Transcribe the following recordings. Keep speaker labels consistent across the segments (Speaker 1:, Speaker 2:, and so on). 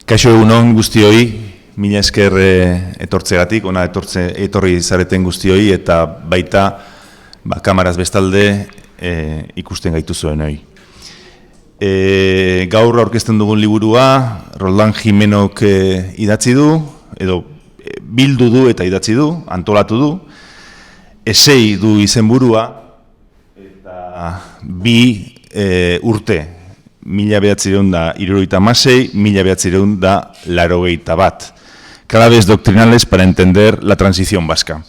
Speaker 1: Kaixo egunon guztioi, mila esker etortzegatik, ona etorri zareten guztioi eta baita kamaraz bestalde ikusten gaituzuen hori. Gaur aurkezten dugun liburua, Roldán Jimenok idatzi du, edo bildu du eta idatzi du, antolatu du, esei du izenburua eta bi urte. 1976, 1981. Claves doctrinales para entender la transición vasca.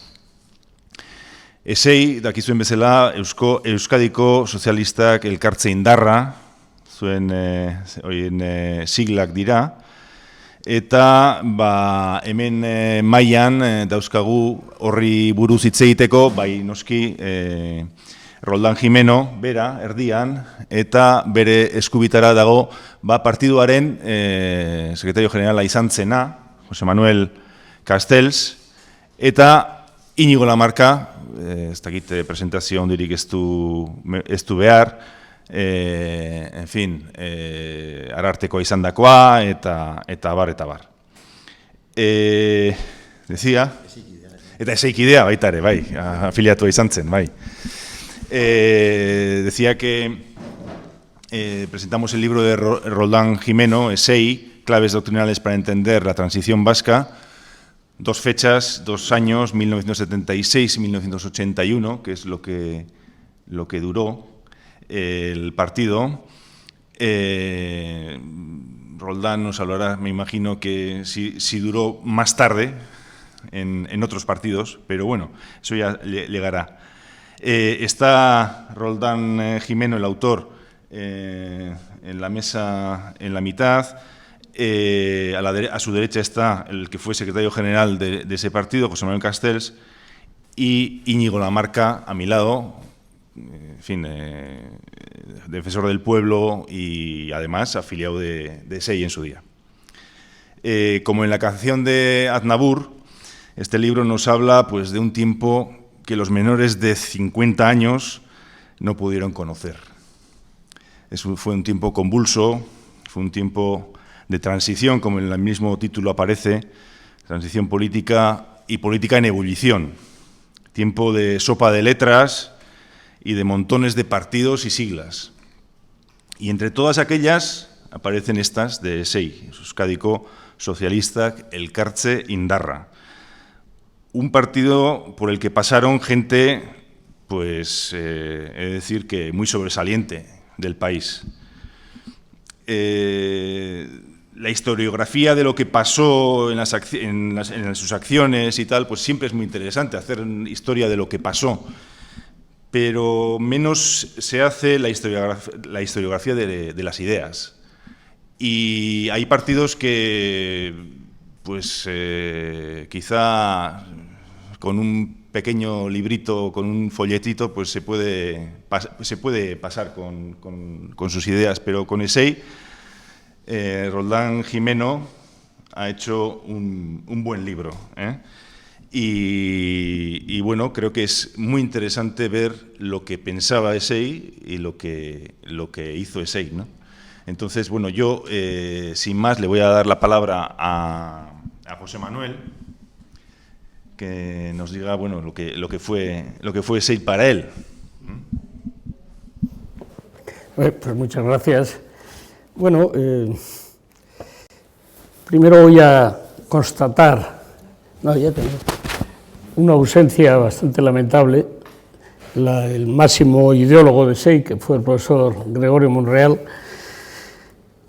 Speaker 1: Esei, dakizuen bezala, Euskadiko sozialistak elkartze indarra, zuen siglak dira, eta hemen mailan dauzkagu horri buruz hitz egiteko, bai noski Roldán Jimeno, bera, erdian, eta bere eskubitara dago partiduaren sekretario generala izan zena, Jose Manuel Castells, eta Iñigo Lamarca, ez dakit presentazio ondirik ez du behar, en fin, Arartekoa izan dakoa, eta bar. Decía, eta eseikidea baita ere, bai, afiliatua izan zen, bai. Decía que presentamos el libro de Roldán Jimeno, Esei, Claves doctrinales para entender la transición vasca, 2 fechas, 2 años, 1976 y 1981, que es lo que duró el partido. Roldán nos hablará, me imagino, que si duró más tarde en otros partidos, pero bueno, eso ya llegará. Está Roldán Jimeno, el autor, en la mesa en la mitad. A su derecha está el que fue secretario general de ese partido, José Manuel Castells, y Iñigo Lamarca a mi lado, en fin, defensor del pueblo y además afiliado de SEI en su día. Como en la canción de Aznavour, este libro nos habla pues, de un tiempo que los menores de 50 años no pudieron conocer. Fue un tiempo convulso, fue un tiempo de transición, como en el mismo título aparece, transición política y política en ebullición. Tiempo de sopa de letras y de montones de partidos y siglas. Y entre todas aquellas aparecen estas de SEI, Euskadiko Sozialistak Elkartze Indarra. Un partido por el que pasaron gente, pues, he de decir que muy sobresaliente del país. La historiografía de lo que pasó en sus acciones y tal, pues siempre es muy interesante hacer historia de lo que pasó, pero menos se hace la historiografía de las ideas. Y hay partidos que, pues, quizá con un pequeño librito, con un folletito, pues se puede pasar con sus ideas, pero con SEI, Roldán Jimeno ha hecho un buen libro, y bueno, creo que es muy interesante ver lo que pensaba SEI y lo que hizo SEI, ¿no? Entonces, bueno, yo, sin más, le voy a dar la palabra a José Manuel, que nos diga, bueno, lo que fue SEI para él.
Speaker 2: Pues muchas gracias. Bueno, primero voy a constatar, una ausencia bastante lamentable. El máximo ideólogo de SEI, que fue el profesor Gregorio Monreal,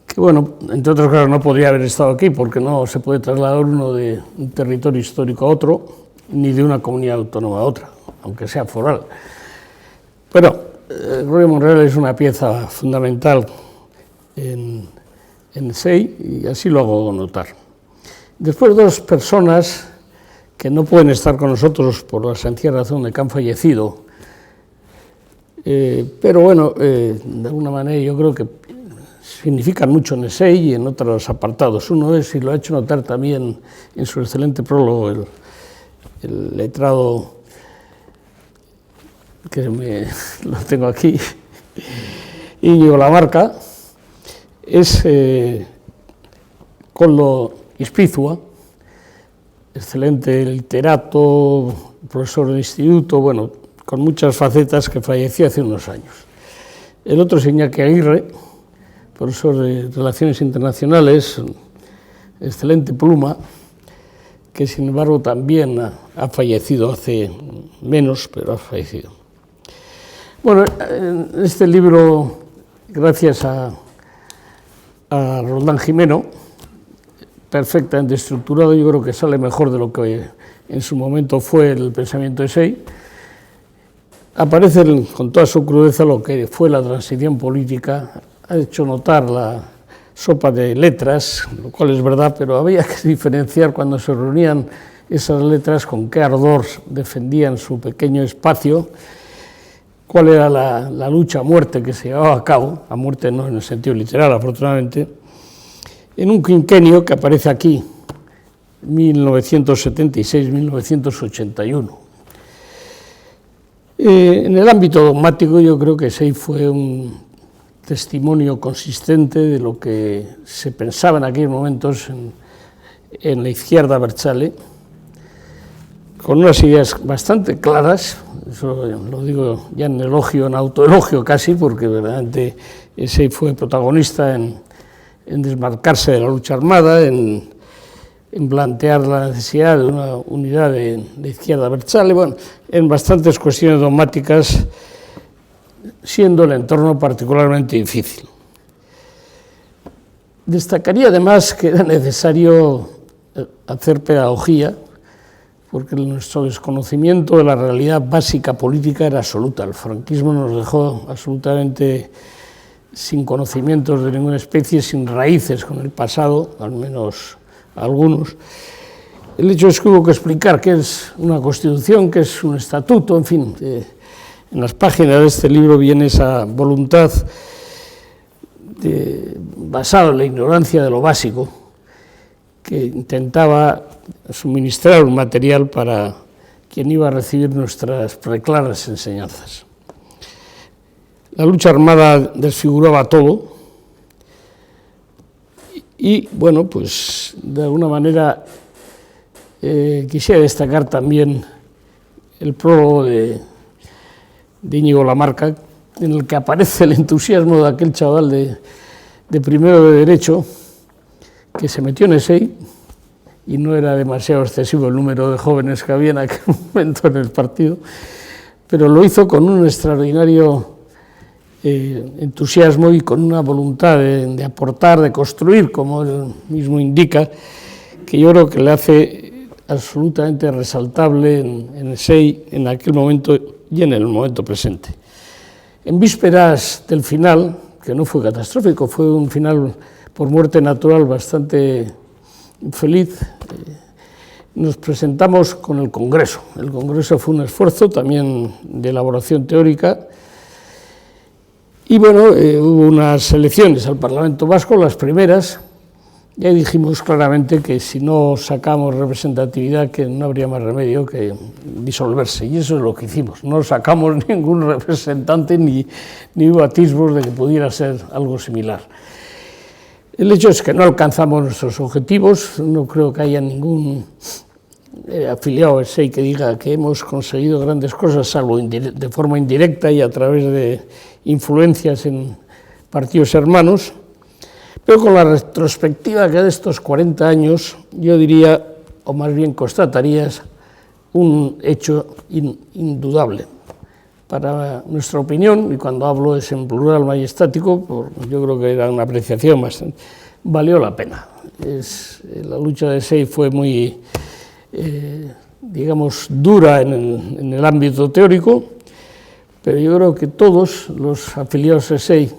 Speaker 2: que, bueno, entre otras cosas no podría haber estado aquí porque no se puede trasladar uno de un territorio histórico a otro, ni de una comunidad autónoma a otra, aunque sea foral. Pero Gregorio Monreal es una pieza fundamental en SEI y así lo hago notar. Después, 2 personas que no pueden estar con nosotros por la sencilla razón de que han fallecido, pero bueno, de alguna manera yo creo que significan mucho en SEI y en otros apartados. Uno es, y lo ha hecho notar también en su excelente prólogo, el letrado, que lo tengo aquí, Iñigo Lamarca, es Koldo Ispizua, excelente literato, profesor de instituto, bueno, con muchas facetas, que falleció hace unos años. El otro es Iñaki Aguirre, profesor de Relaciones Internacionales, excelente pluma, que sin embargo también ha fallecido hace menos, pero ha fallecido. Bueno, este libro, gracias a Roldán Jimeno, perfectamente estructurado, yo creo que sale mejor de lo que en su momento fue el pensamiento de Say. Aparece con toda su crudeza lo que fue la transición política, ha hecho notar la sopa de letras, lo cual es verdad, pero había que diferenciar cuando se reunían esas letras con qué ardor defendían su pequeño espacio, cuál era la lucha a muerte que se llevaba a cabo, a muerte no en el sentido literal, afortunadamente, en un quinquenio que aparece aquí, 1976-1981. En el ámbito dogmático yo creo que Say fue un testimonio consistente de lo que se pensaba en aquellos momentos en la izquierda abertzale, con unas ideas bastante claras, eso lo digo ya en elogio, en autoelogio casi, porque verdaderamente Say fue protagonista en desmarcarse de la lucha armada, en plantear la necesidad de una unidad de izquierda abertzale, bueno, en bastantes cuestiones dogmáticas, siendo el entorno particularmente difícil. Destacaría además que era necesario hacer pedagogía, porque nuestro desconocimiento de la realidad básica política era absoluta. El franquismo nos dejó absolutamente sin conocimientos de ninguna especie, sin raíces con el pasado, al menos algunos. El hecho es que hubo que explicar qué es una constitución, qué es un estatuto, en fin. En las páginas de este libro viene esa voluntad basada en la ignorancia de lo básico, que intentaba suministrar un material para quien iba a recibir nuestras preclaras enseñanzas. La lucha armada desfiguraba todo y, bueno, pues de alguna manera quisiera destacar también el prólogo de Íñigo Lamarca, en el que aparece el entusiasmo de aquel chaval de primero de Derecho, que se metió en ese y no era demasiado excesivo el número de jóvenes que había en aquel momento en el partido, pero lo hizo con un extraordinario entusiasmo y con una voluntad de aportar, de construir, como él mismo indica, que yo creo que le hace absolutamente resaltable en el SEI en aquel momento y en el momento presente. En vísperas del final, que no fue catastrófico, fue un final por muerte natural bastante feliz, nos presentamos con el Congreso. El Congreso fue un esfuerzo también de elaboración teórica y bueno, hubo unas elecciones al Parlamento Vasco, las primeras, y ahí dijimos claramente que si no sacamos representatividad, que no habría más remedio que disolverse, y eso es lo que hicimos. No sacamos ningún representante ni hubo atisbos de que pudiera ser algo similar. El hecho es que no alcanzamos nuestros objetivos, no creo que haya ningún afiliado al SEI que diga que hemos conseguido grandes cosas, salvo de forma indirecta y a través de influencias en partidos hermanos, pero con la retrospectiva que de estos 40 años, yo diría, o más bien constatarías, un hecho indudable. Para nuestra opinión, y cuando hablo es en plural majestático, yo creo que era una apreciación bastante, valió la pena. La lucha de SEI fue muy, digamos, dura en el ámbito teórico, pero yo creo que todos los afiliados a SEI,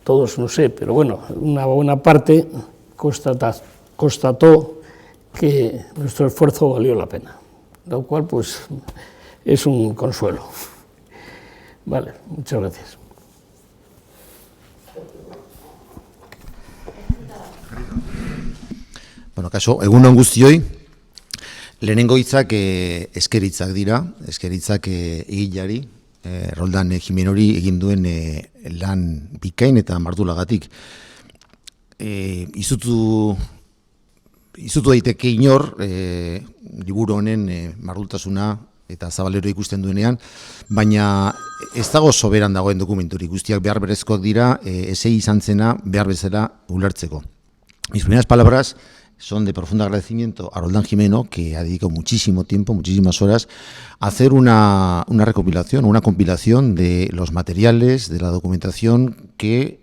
Speaker 2: todos no sé, pero bueno, una buena parte constató que nuestro esfuerzo valió la pena, lo cual pues es un consuelo. Vale, muchas gracias.
Speaker 3: Bueno, kaso, egunon guztioi, lehenengo hitzak eskeritzak dira, eskeritzak egilari, Roldán Jimenori egin duen lan bikain eta mardulagatik. Izutu izutu daiteke inor, liburu honen mardultasuna eta zabalero ikusten duenean, baina ez dago soberan dagoen dokumenturik, guztiak behar berezkoak dira, esei izan zena behar bezala ulertzeko. Mis primeras palabras son de profundo agradecimiento a Roldán Jimeno, que ha dedicado muchísimo tiempo, muchísimas horas, a hacer una recopilación, una compilación de los materiales, de la documentación que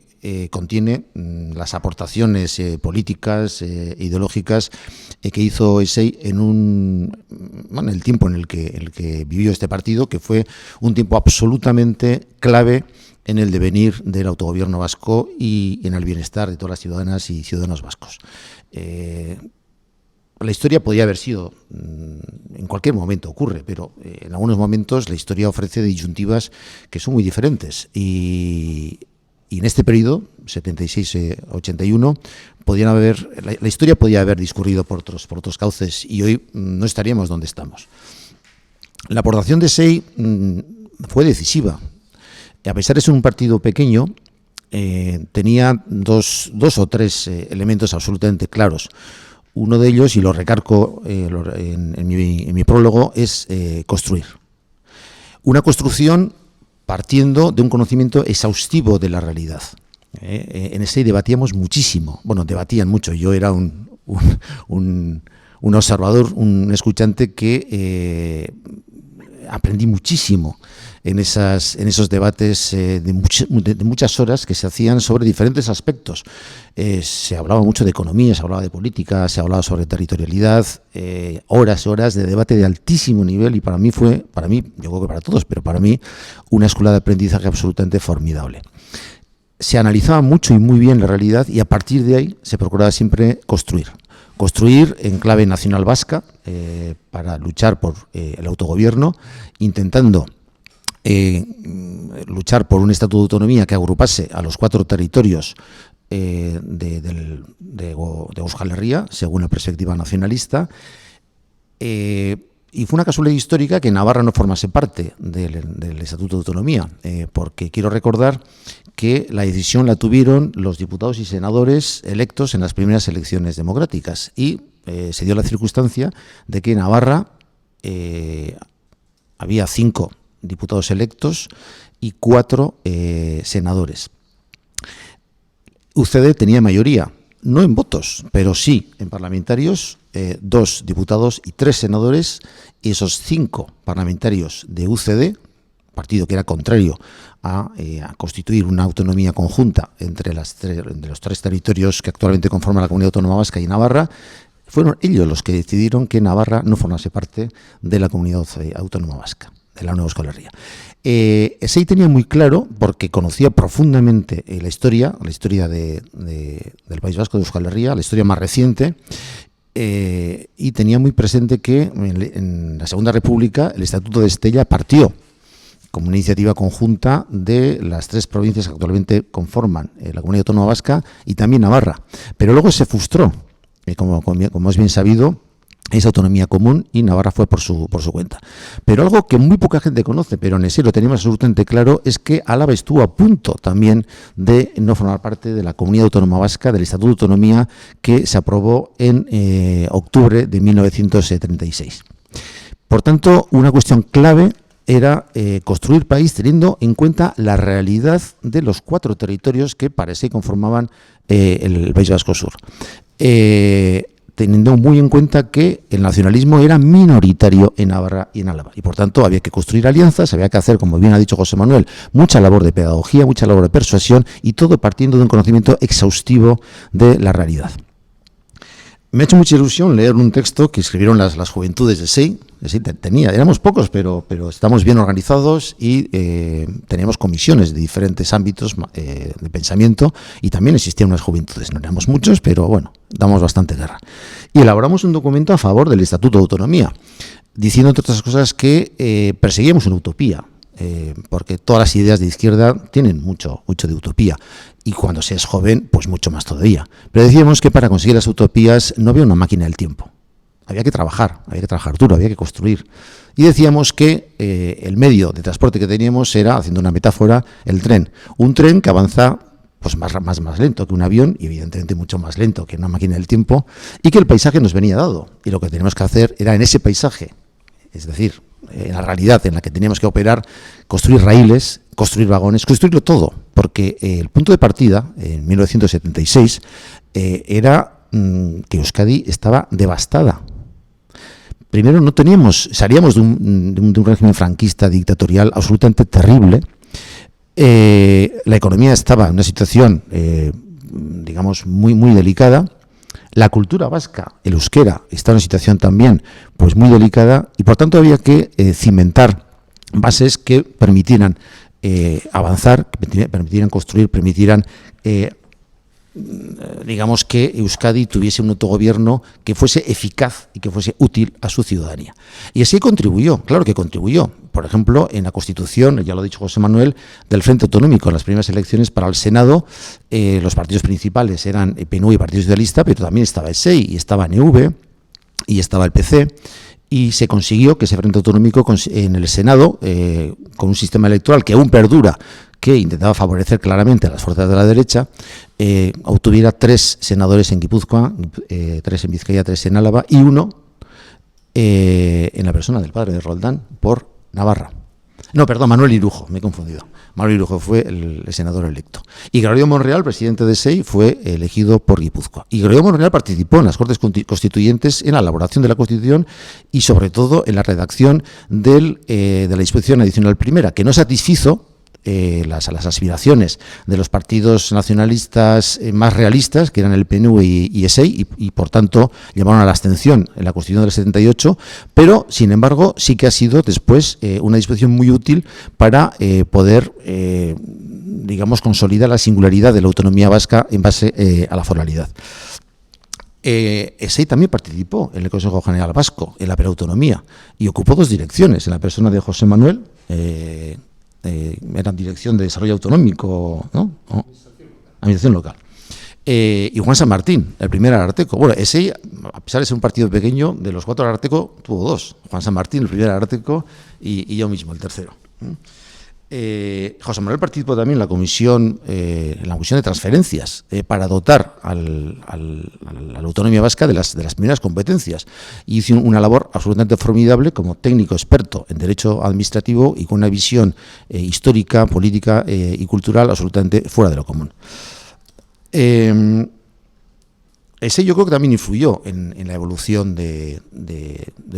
Speaker 3: contiene las aportaciones políticas, ideológicas que hizo ESEI en el tiempo en el que vivió este partido, que fue un tiempo absolutamente clave en el devenir del autogobierno vasco y en el bienestar de todas las ciudadanas y ciudadanos vascos. La historia podía haber sido, en cualquier momento ocurre, pero en algunos momentos la historia ofrece disyuntivas que son muy diferentes y en este periodo, 76-81, la historia podía haber discurrido por otros cauces y hoy no estaríamos donde estamos. La aportación de ESEI fue decisiva. A pesar de ser un partido pequeño, tenía dos o tres elementos absolutamente claros. Uno de ellos, y lo recargo en mi prólogo, es construir. Una construcción partiendo de un conocimiento exhaustivo de la realidad. En ESEI debatíamos muchísimo, debatían mucho, yo era un observador, un escuchante que aprendí muchísimo en esos debates de muchas horas que se hacían sobre diferentes aspectos. Se hablaba mucho de economía, se hablaba de política, se hablaba sobre territorialidad, horas y horas de debate de altísimo nivel y para mí, yo creo que para todos, pero para mí, una escuela de aprendizaje absolutamente formidable. Se analizaba mucho y muy bien la realidad y a partir de ahí se procuraba siempre construir en clave nacional vasca para luchar por el autogobierno, intentando luchar por un estatuto de autonomía que agrupase a los 4 territorios de Euskal Herria, según la perspectiva nacionalista, y fue una casualidad histórica que Navarra no formase parte del Estatuto de Autonomía, porque quiero recordar que la decisión la tuvieron los diputados y senadores electos en las primeras elecciones democráticas y se dio la circunstancia de que en Navarra había 5 diputados electos y 4 senadores. UCD tenía mayoría, no en votos, pero sí en parlamentarios, 2 diputados y 3 senadores, y esos 5 parlamentarios de UCD, partido que era contrario a constituir una autonomía conjunta entre los 3 territorios que actualmente conforman la Comunidad Autónoma Vasca y Navarra, fueron ellos los que decidieron que Navarra no formase parte de la Comunidad Autónoma Vasca, de la Nueva Euskal Herria. ESEI tenía muy claro, porque conocía profundamente la historia del País Vasco, de Euskal Herria, la historia más reciente, y tenía muy presente que en la Segunda República el Estatuto de Estella partió como una iniciativa conjunta de las 3 provincias que actualmente conforman la Comunidad Autónoma Vasca y también Navarra. Pero luego se frustró, como es bien sabido, esa autonomía común y Navarra fue por su cuenta. Pero algo que muy poca gente conoce, pero en ESEI lo teníamos absolutamente claro, es que Álava estuvo a punto también de no formar parte de la Comunidad Autónoma Vasca, del Estatuto de Autonomía que se aprobó en octubre de 1936. Por tanto, una cuestión clave era construir país teniendo en cuenta la realidad de los 4 territorios que para ESEI conformaban el País Vasco Sur. Teniendo muy en cuenta que el nacionalismo era minoritario en Navarra y en Álava. Y por tanto había que construir alianzas, había que hacer, como bien ha dicho José Manuel, mucha labor de pedagogía, mucha labor de persuasión y todo partiendo de un conocimiento exhaustivo de la realidad. Me ha hecho mucha ilusión leer un texto que escribieron las juventudes de ESEI. Éramos pocos, pero estamos bien organizados y teníamos comisiones de diferentes ámbitos de pensamiento y también existían unas juventudes. No éramos muchos, pero bueno, damos bastante guerra. Y elaboramos un documento a favor del Estatuto de Autonomía, diciendo, entre otras cosas, que perseguíamos una utopía, porque todas las ideas de izquierda tienen mucho de utopía. Y cuando se es joven, pues mucho más todavía. Pero decíamos que para conseguir las utopías no había una máquina del tiempo. Había que trabajar duro, había que construir. Y decíamos que el medio de transporte que teníamos era, haciendo una metáfora, el tren. Un tren que avanza pues más lento que un avión y evidentemente mucho más lento que una máquina del tiempo, y que el paisaje nos venía dado. Y lo que teníamos que hacer era en ese paisaje, es decir, en la realidad en la que teníamos que operar, construir raíles, construir vagones, construirlo todo, porque el punto de partida en 1976 era que Euskadi estaba devastada. Primero no teníamos, salíamos de un régimen franquista dictatorial absolutamente terrible. La economía estaba en una situación, digamos, muy delicada. La cultura vasca, el euskera, está en una situación también pues muy delicada y por tanto había que cimentar bases que permitieran avanzar, que permitieran construir, permitieran digamos que Euskadi tuviese un autogobierno que fuese eficaz y que fuese útil a su ciudadanía. Y así contribuyó, claro que contribuyó. Por ejemplo, en la Constitución, ya lo ha dicho José Manuel, del Frente Autonómico, en las primeras elecciones para el Senado, los partidos principales eran PNU y Partido Socialista, pero también estaba el SEI y estaba NV y estaba el PC. Y se consiguió que ese Frente Autonómico en el Senado, con un sistema electoral que aún perdura, que intentaba favorecer claramente a las fuerzas de la derecha, obtuviera 3 senadores en Guipúzcoa, 3 en Vizcaya, 3 en Álava y 1 en la persona del padre de Roldán por Navarra. No, perdón, Manuel Irujo, me he confundido. Manuel Irujo fue el senador electo. Y Gregorio Monreal, presidente de SEI, fue elegido por Guipúzcoa. Y Gregorio Monreal participó en las Cortes Constituyentes, en la elaboración de la Constitución y, sobre todo, en la redacción de la disposición adicional primera, que no satisfizo las aspiraciones de los partidos nacionalistas más realistas, que eran el PNV y SEI, y por tanto llamaron a la abstención en la Constitución del 78, pero sin embargo sí que ha sido después una disposición muy útil para poder, digamos, consolidar la singularidad de la autonomía vasca en base a la foralidad. SEI también participó en el Consejo General Vasco, en la perautonomía, y ocupó 2 direcciones, en la persona de José Manuel, era Dirección de Desarrollo Autonómico, ¿no? Administración local. Y Juan San Martín, el primer ararteko. Bueno, ese, a pesar de ser un partido pequeño, de los 4 ararteko tuvo 2. Juan San Martín, el primer ararteko, y yo mismo, el tercero. José Manuel participó también en la comisión de transferencias para dotar a la autonomía vasca de las primeras competencias. Y hizo una labor absolutamente formidable como técnico experto en derecho administrativo y con una visión histórica, política y cultural absolutamente fuera de lo común. Ese yo creo que también influyó en la evolución de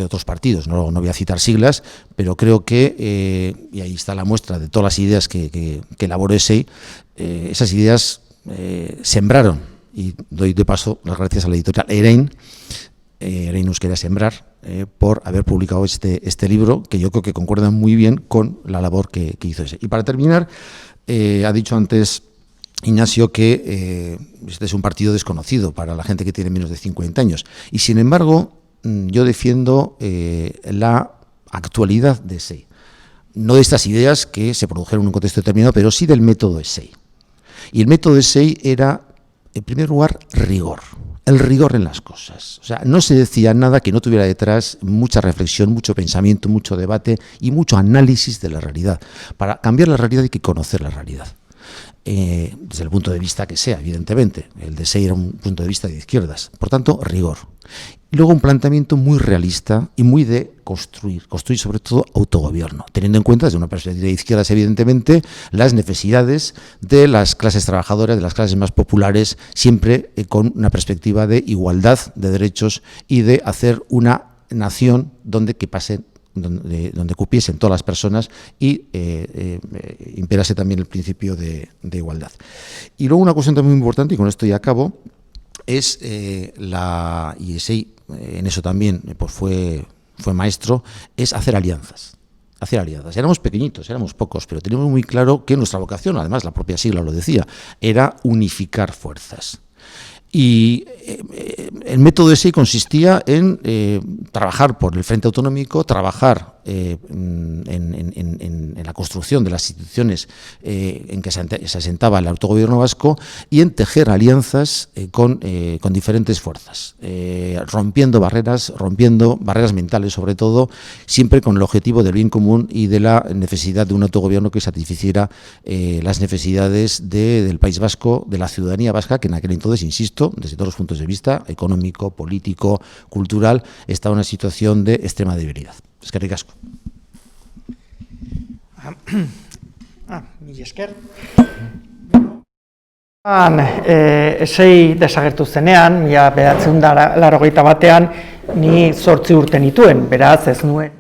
Speaker 3: otros partidos. No voy a citar siglas, pero creo que, y ahí está la muestra de todas las ideas que elaboró ese, esas ideas sembraron, y doy de paso las gracias a la editorial Erein nos quería sembrar, por haber publicado este libro, que yo creo que concuerda muy bien con la labor que hizo ese. Y para terminar, ha dicho antes Ignacio que este es un partido desconocido para la gente que tiene menos de 50 años. Y sin embargo, yo defiendo la actualidad de SEI. No de estas ideas que se produjeron en un contexto determinado, pero sí del método de SEI. Y el método de SEI era, en primer lugar, rigor. El rigor en las cosas. O sea, no se decía nada que no tuviera detrás mucha reflexión, mucho pensamiento, mucho debate y mucho análisis de la realidad. Para cambiar la realidad hay que conocer la realidad. Desde el punto de vista que sea, evidentemente. El de SEI era un punto de vista de izquierdas. Por tanto, rigor. Y luego un planteamiento muy realista y muy de construir sobre todo autogobierno, teniendo en cuenta desde una perspectiva de izquierdas, evidentemente, las necesidades de las clases trabajadoras, de las clases más populares, siempre con una perspectiva de igualdad de derechos y de hacer una nación donde cupiesen todas las personas y imperase también el principio de igualdad. Y luego una cuestión también muy importante, y con esto ya acabo, es y SEI en eso también pues fue maestro, es hacer alianzas. Éramos pequeñitos, éramos pocos, pero teníamos muy claro que nuestra vocación, además la propia sigla lo decía, era unificar fuerzas. Y El método ese consistía en trabajar por el Frente Autonómico, trabajar en la construcción de las instituciones en que se asentaba el autogobierno vasco y en tejer alianzas con diferentes fuerzas, rompiendo barreras mentales sobre todo, siempre con el objetivo del bien común y de la necesidad de un autogobierno que satisficiera las necesidades del País Vasco, de la ciudadanía vasca, que en aquel entonces, insisto, desde todos los puntos de vista, económico, político, cultural, estaba en una situación de extrema debilidad. Eskerrik asko.
Speaker 4: Mila esker. Esei desagertu zenean, 1981 ni 8 urte nituen, beraz ez nuen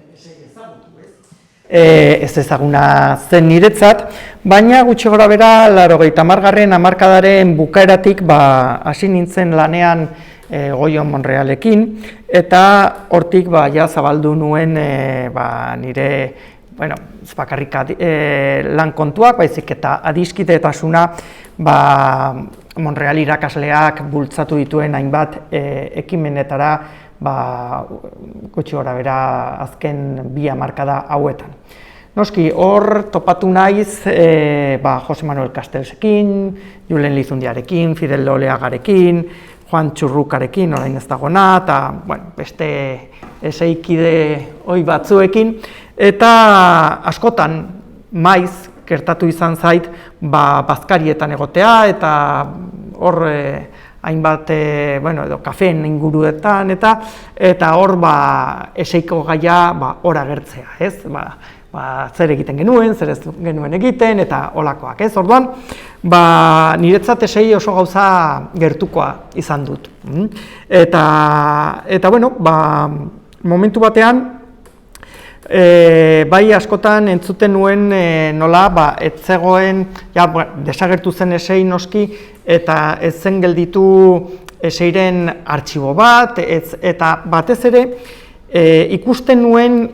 Speaker 4: ez ezaguna zen niretzat, baina gutxi gora bera 80. hamarkadaren bukaeratik hasi nintzen lanean Goio Monrealekin, eta hortik ja zabaldu nuen nire ez bakarrik lan kontuak, baizik eta adiskidetasuna Monreal irakasleak bultzatu dituen hainbat ekimenetara gutxi gora bera azken 2 hamarkada hauetan. Noski, hor topatu naiz Jose Manuel Castellsekin, Julen Lizundiarekin, Fidel Oleagarekin, Juan Txurrukarekin, orain ez dagona, eta beste eseikide hoi batzuekin, eta askotan maiz gertatu izan zait bazkarietan egotea, eta hor hainbat edo kafeen inguruetan, eta hor eseiko gaia hor agertzea, ez? Zer egiten genuen, zer ez genuen egiten, eta holakoak, ez? Orduan, niretzat esei oso gauza gertukoa izan dut. Eta momentu batean, bai askotan entzuten nuen nola, ez zegoen, desagertu zen esei noski, eta ez zen gelditu eseiren artxibo bat, eta batez ere ikusten nuen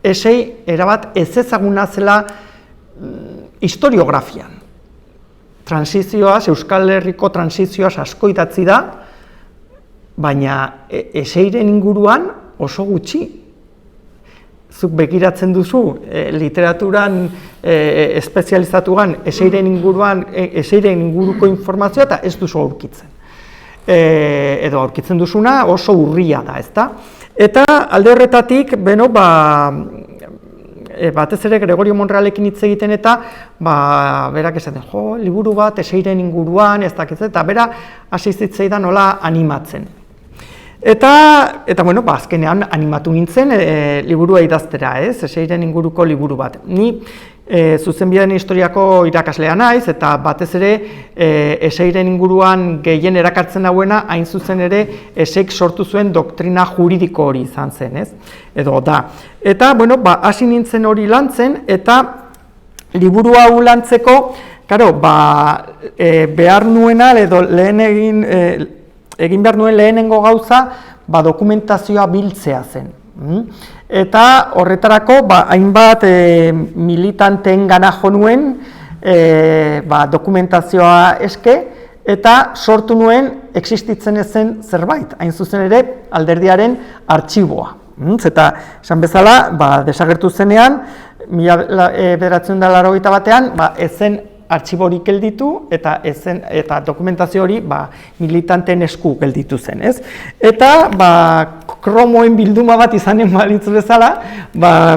Speaker 4: esei erabat ez ezaguna zela historiografian. Transizioaz, Euskal Herriko transizioaz asko idatzi da, baina eseiren inguruan oso gutxi. Zuk begiratzen duzu, literaturan espezializatuan eseiren inguruko informazioa eta ez duzu aurkitzen. Edo aurkitzen duzuna oso urria da, ezta? Eta alde horretatik, batez ere Gregorio Monrealekin hitz egiten eta berak esaten, liburu bat eseiren inguruan, ez dakiz, eta bera hasi zitzaidan nola animatzen. Eta azkenean animatu nintzen liburua idaztera, ez? Eseiren inguruko liburu bat. Ni zuzenbidean historiako irakaslea naiz, eta batez ere eseiren inguruan gehien erakartzen dauena, hain zuzen ere eseik sortu zuen doktrina juridiko hori izan zen, ez? Edo da. Eta, hasi nintzen hori lantzen, eta liburu hau lantzeko, behar nuena, edo egin behar nuen lehenengo gauza, dokumentazioa biltzea zen. Eta horretarako, hainbat militanteen gana jo nuen dokumentazioa eske, eta sortu nuen existitzen ezen zerbait, hain zuzen ere alderdiaren artxiboa. Eta esan bezala, desagertu zenean, 1981 ezen artxiborik gelditu eta dokumentazio hori militanteen esku gelditu zen, ez? Eta kromoen bilduma bat izanen balitzu bezala,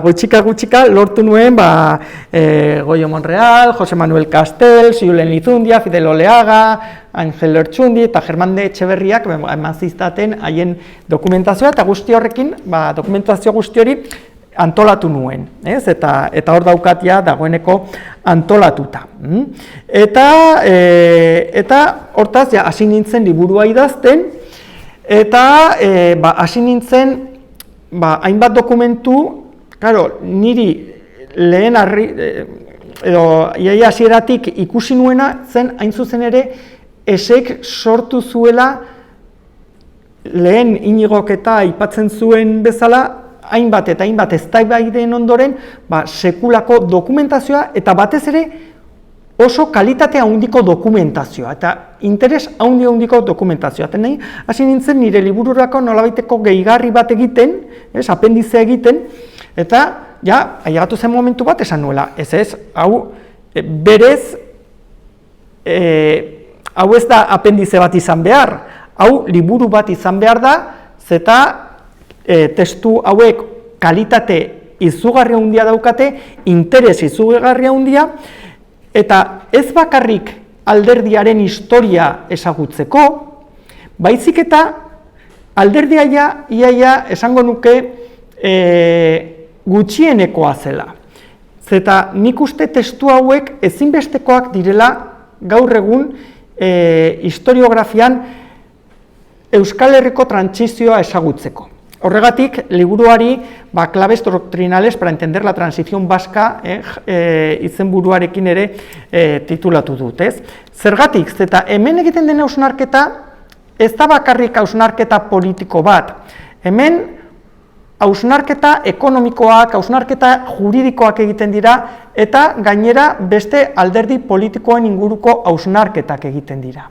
Speaker 4: gutxika lortu nuen Goio Monreal, Jose Manuel Castells, Julen Lizundia, Fidel Oleaga, Angel Lertxundi eta Germán de Etxeberriak eman ziztaten haien dokumentazioa, eta guzti horrekin, dokumentazio guzti hori antolatu nuen, ez? Eta hor daukatia dagoeneko antolatuta. Eta hortaz, hasi nintzen liburua idazten, eta hasi nintzen hainbat dokumentu, niri lehen edo iaia hasieratik ikusi nuena zen hain zuzen ere esek sortu zuela lehen Inigok eta aipatzen zuen bezala, hainbat eta hainbat eztabaiden ondoren sekulako dokumentazioa eta batez ere oso kalitate handiko dokumentazioa, eta interes handiko dokumentazioa. Eta nahi, hasi nintzen nire libururako nolabaiteko gehigarri bat egiten, apendizea egiten, eta ja, ailegatu zen momentu bat esan nuela, hau berez, hau ez da apendize bat izan behar, hau liburu bat izan behar da, zeta testu hauek kalitate izugarria handia daukate, interes izugarria handia, eta ez bakarrik alderdiaren historia ezagutzeko, baizik eta alderdia iaia esango nuke gutxienekoa zela. Zeta nik uste testu hauek ezinbestekoak direla gaur egun historiografian Euskal Herriko trantsizioa ezagutzeko. Horregatik, liburuari claves doctrinales para entender la transición vasca izenburuarekin ere titulatu dut, ez? Zergatik, zeta hemen egiten den hausnarketa ez da bakarrik hausnarketa politiko bat. Hemen hausnarketa ekonomikoak, hausnarketa juridikoak egiten dira eta gainera beste alderdi politikoen inguruko hausnarketak egiten dira.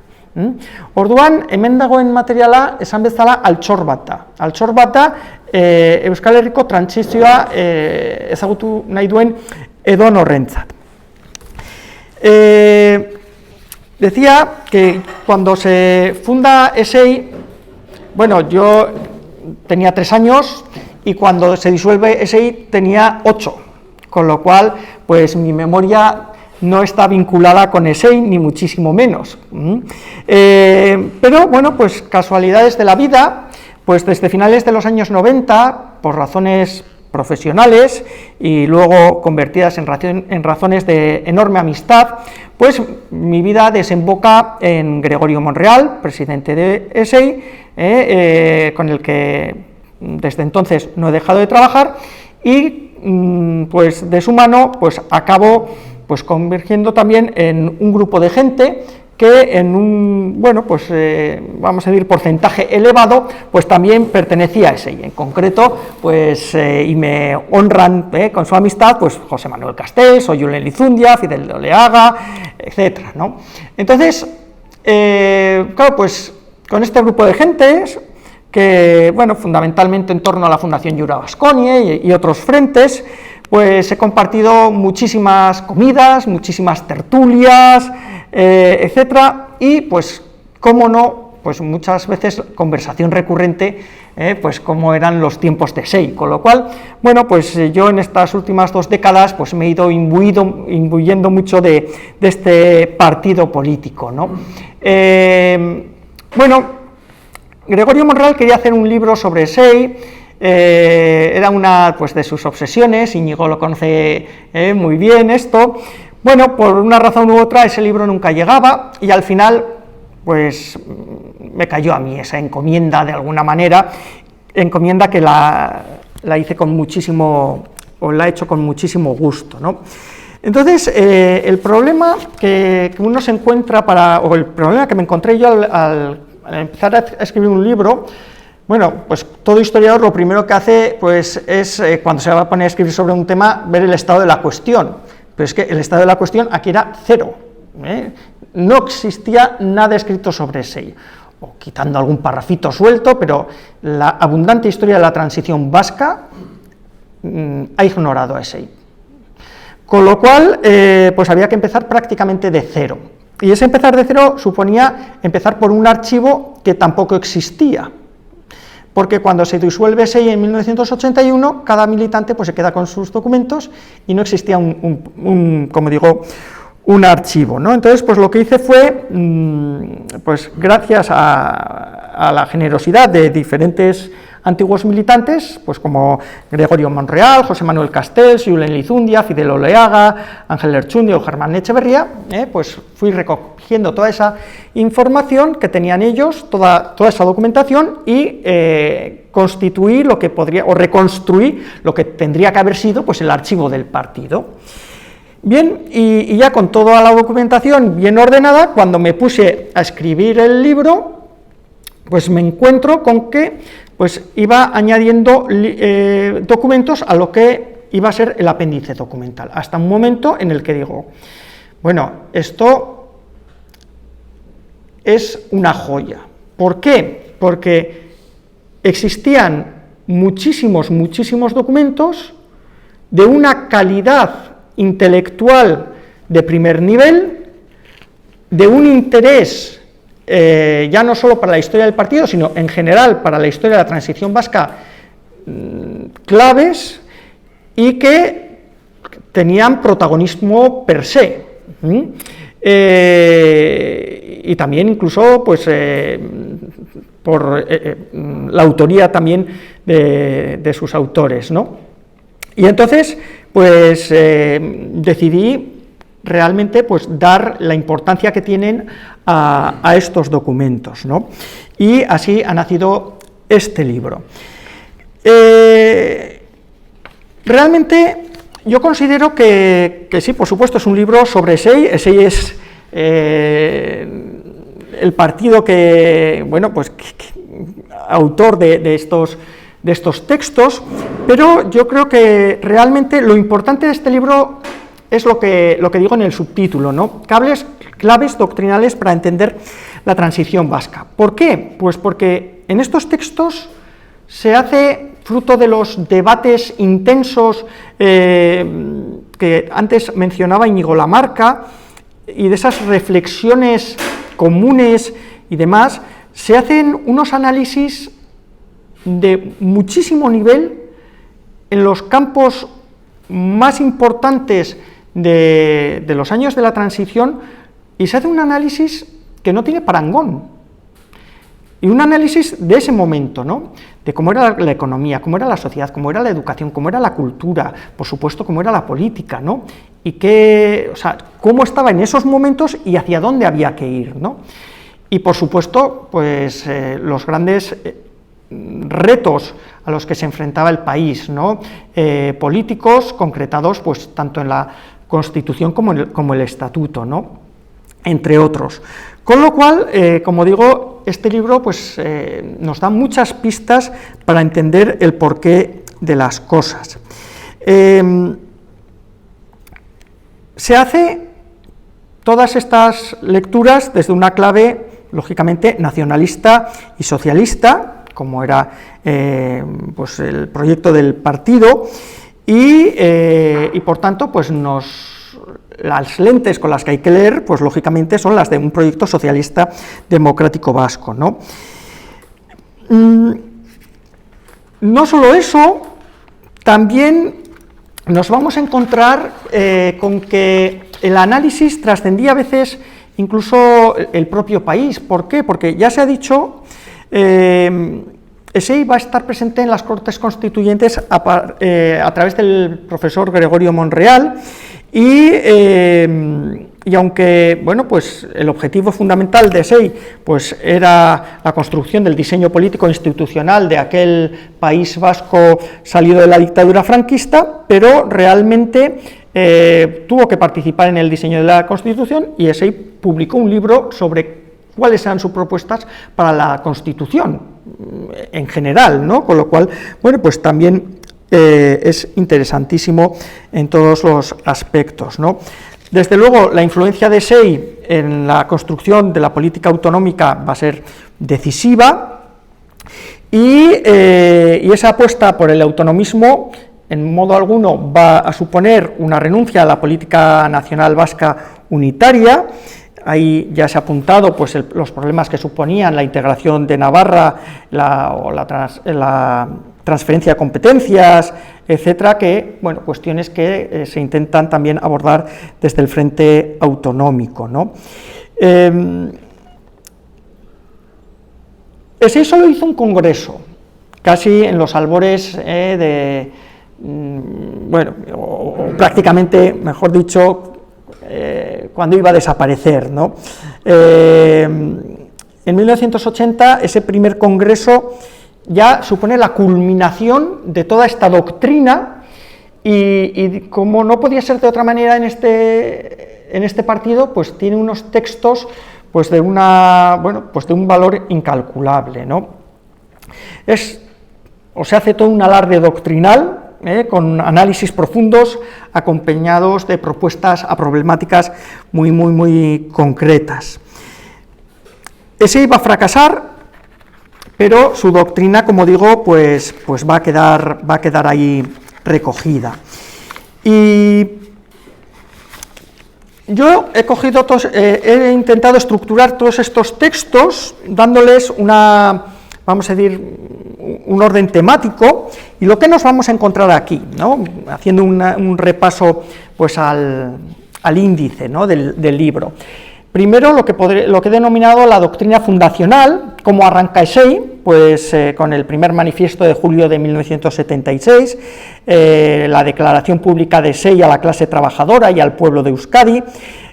Speaker 4: Orduan, hemen dagoen materiala esan bezala altxor bat da. Altxor bat da Euskal Herriko trantsizioa ezagutu nahi duen edonorrentzat. Decía que cuando se funda ESEI, bueno, yo tenía 3 años y cuando se disuelve ESEI tenía 8, con lo cual, pues mi memoria no está vinculada con ESEI, ni muchísimo menos. Pero, bueno, pues casualidades de la vida, pues desde finales de los años 90, por razones profesionales y luego convertidas en razones de enorme amistad, pues mi vida desemboca en Gregorio Monreal, presidente de ESEI, con el que desde entonces no he dejado de trabajar, y pues de su mano pues acabo pues convergiendo también en un grupo de gente que en un, bueno, pues vamos a decir porcentaje elevado, pues también pertenecía a ESEI. En concreto, pues y me honran con su amistad, pues José Manuel Castells, Julen Lizundia, Fidel de Oleaga, etcétera, ¿no? Entonces, claro, pues con este grupo de gentes, que, bueno, fundamentalmente en torno a la Fundación Jura Baskonie y otros frentes, pues he compartido muchísimas comidas, muchísimas tertulias, etcétera, y pues, cómo no, pues muchas veces conversación recurrente, pues cómo eran los tiempos de ESEI, con lo cual, bueno, pues yo en estas últimas 2 décadas pues me he ido imbuyendo mucho de este partido político, ¿no? Bueno, Gregorio Monreal quería hacer un libro sobre ESEI. Era una pues, de sus obsesiones, Íñigo lo conoce muy bien esto. Bueno, por una razón u otra ese libro nunca llegaba y al final pues me cayó a mí esa encomienda de alguna manera, encomienda que la hice con muchísimo, o la he hecho con muchísimo gusto, ¿no? Entonces, el problema que uno se encuentra o el problema que me encontré yo al empezar a escribir un libro. Bueno, pues todo historiador lo primero que hace pues, es, cuando se va a poner a escribir sobre un tema, ver el estado de la cuestión. Pero es que el estado de la cuestión aquí era cero. No existía nada escrito sobre ESEI, o quitando algún parrafito suelto, pero la abundante historia de la transición vasca ha ignorado a ESEI. Con lo cual, pues había que empezar prácticamente de cero. Y ese empezar de cero suponía empezar por un archivo que tampoco existía. Porque cuando se disuelve ESEI en 1981, cada militante pues, se queda con sus documentos y no existía como digo, un archivo, ¿no? Entonces, pues lo que hice fue, pues gracias a la generosidad de diferentes antiguos militantes, pues como Gregorio Monreal, José Manuel Castells, Julen Lizundia, Fidel Oleaga, Ángel Lerchundi o Germán Echeverría, pues fui recogiendo toda esa información que tenían ellos, toda esa documentación y constituí lo que podría, o reconstruí lo que tendría que haber sido pues el archivo del partido. Bien, y ya con toda la documentación bien ordenada, cuando me puse a escribir el libro, pues me encuentro con que pues iba añadiendo documentos a lo que iba a ser el apéndice documental, hasta un momento en el que digo, Bueno, esto es una joya. ¿Por qué? Porque existían muchísimos documentos de una calidad intelectual de primer nivel, de un interés ya no solo para la historia del partido, sino en general para la historia de la transición vasca, claves, y que tenían protagonismo per se. Y también incluso pues, por la autoría también de sus autores, ¿no? Y entonces pues decidí realmente pues dar la importancia que tienen a estos documentos, ¿no? Y así ha nacido este libro. Realmente yo considero que sí, por supuesto, es un libro sobre SEI. SEI es el partido que, bueno, pues autor de estos textos, pero yo creo que realmente lo importante de este libro es lo que digo en el subtítulo, ¿no? Claves doctrinales para entender la transición vasca. ¿Por qué? Pues porque en estos textos se hace, fruto de los debates intensos que antes mencionaba Íñigo Lamarca, y de esas reflexiones comunes y demás, se hacen unos análisis de muchísimo nivel en los campos más importantes de los años de la transición, y se hace un análisis que no tiene parangón, y un análisis de ese momento, ¿no? De cómo era la economía, cómo era la sociedad, cómo era la educación, cómo era la cultura, por supuesto cómo era la política, ¿no? Y cómo estaba en esos momentos y hacia dónde había que ir, ¿no? Y por supuesto, pues los grandes retos a los que se enfrentaba el país, ¿no? Políticos concretados pues tanto en la Constitución como el Estatuto, ¿no? Entre otros. Con lo cual, como digo, este libro pues, nos da muchas pistas para entender el porqué de las cosas. Se hace todas estas lecturas desde una clave, lógicamente, nacionalista y socialista, como era pues el proyecto del partido, y por tanto, pues las lentes con las que hay que leer, pues lógicamente son las de un proyecto socialista democrático vasco, ¿no? No solo eso, también nos vamos a encontrar con que el análisis trascendía a veces incluso el propio país. ¿Por qué? Porque ya se ha dicho, SEI va a estar presente en las Cortes Constituyentes a través del profesor Gregorio Monreal, y aunque, bueno, pues el objetivo fundamental de SEI pues era la construcción del diseño político institucional de aquel País Vasco salido de la dictadura franquista, pero realmente tuvo que participar en el diseño de la Constitución, y SEI publicó un libro sobre cuáles eran sus propuestas para la Constitución en general, ¿no? Con lo cual, bueno, pues también es interesantísimo en todos los aspectos, ¿no? Desde luego, la influencia de SEI en la construcción de la política autonómica va a ser decisiva, y esa apuesta por el autonomismo en modo alguno va a suponer una renuncia a la política nacional vasca unitaria. Ahí ya se ha apuntado pues, los problemas que suponían la integración de Navarra, la transferencia de competencias, etcétera, que, bueno, cuestiones que se intentan también abordar desde el frente autonómico, ¿no? SEI solo hizo un congreso, casi en los albores bueno, o prácticamente, mejor dicho, cuando iba a desaparecer, ¿no? En 1980, ese primer congreso ya supone la culminación de toda esta doctrina, y como no podía ser de otra manera en este partido, pues tiene unos textos pues de un valor incalculable, ¿no? Se hace todo un alarde doctrinal con análisis profundos acompañados de propuestas a problemáticas muy concretas. ESEI va a fracasar, pero su doctrina, como digo, pues va a quedar ahí recogida. Y yo he intentado estructurar todos estos textos dándoles vamos a decir, un orden temático, y lo que nos vamos a encontrar aquí, ¿no? Haciendo un repaso pues al índice, ¿no? del libro. Primero, lo que he denominado la doctrina fundacional, cómo arranca ESEI, pues con el primer manifiesto de julio de 1976, la declaración pública de ESEI a la clase trabajadora y al pueblo de Euskadi,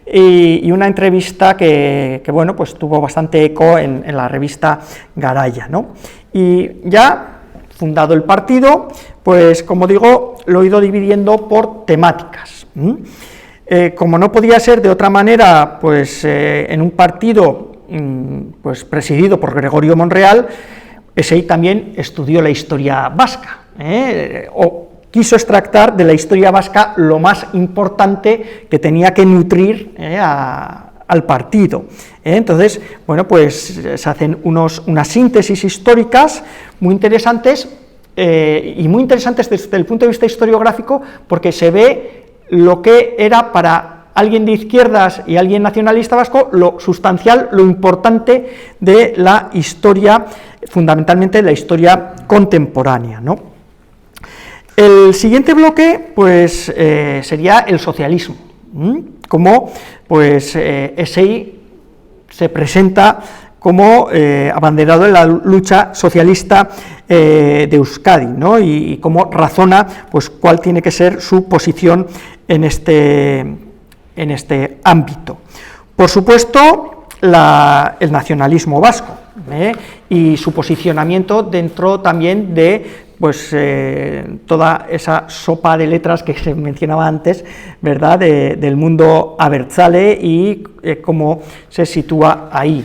Speaker 4: y una entrevista que bueno, pues tuvo bastante eco en la revista Garaya, ¿no? Y ya fundado el partido, pues como digo, lo he ido dividiendo por temáticas. Como no podía ser de otra manera, pues en un partido pues presidido por Gregorio Monreal, ESEI también estudió la historia vasca, o quiso extractar de la historia vasca lo más importante que tenía que nutrir al partido. Entonces, bueno, pues se hacen unas síntesis históricas muy interesantes, y muy interesantes desde el punto de vista historiográfico, porque se ve lo que era para alguien de izquierdas y alguien nacionalista vasco lo sustancial, lo importante de la historia, fundamentalmente la historia contemporánea, ¿no? El siguiente bloque, pues, sería el socialismo, como pues ESEI se presenta como abanderado en la lucha socialista de Euskadi, ¿no? Y cómo razona pues cuál tiene que ser su posición en este ámbito. Por supuesto, el nacionalismo vasco, y su posicionamiento dentro también de pues toda esa sopa de letras que se mencionaba antes, ¿verdad?, del mundo abertzale, y cómo se sitúa ahí.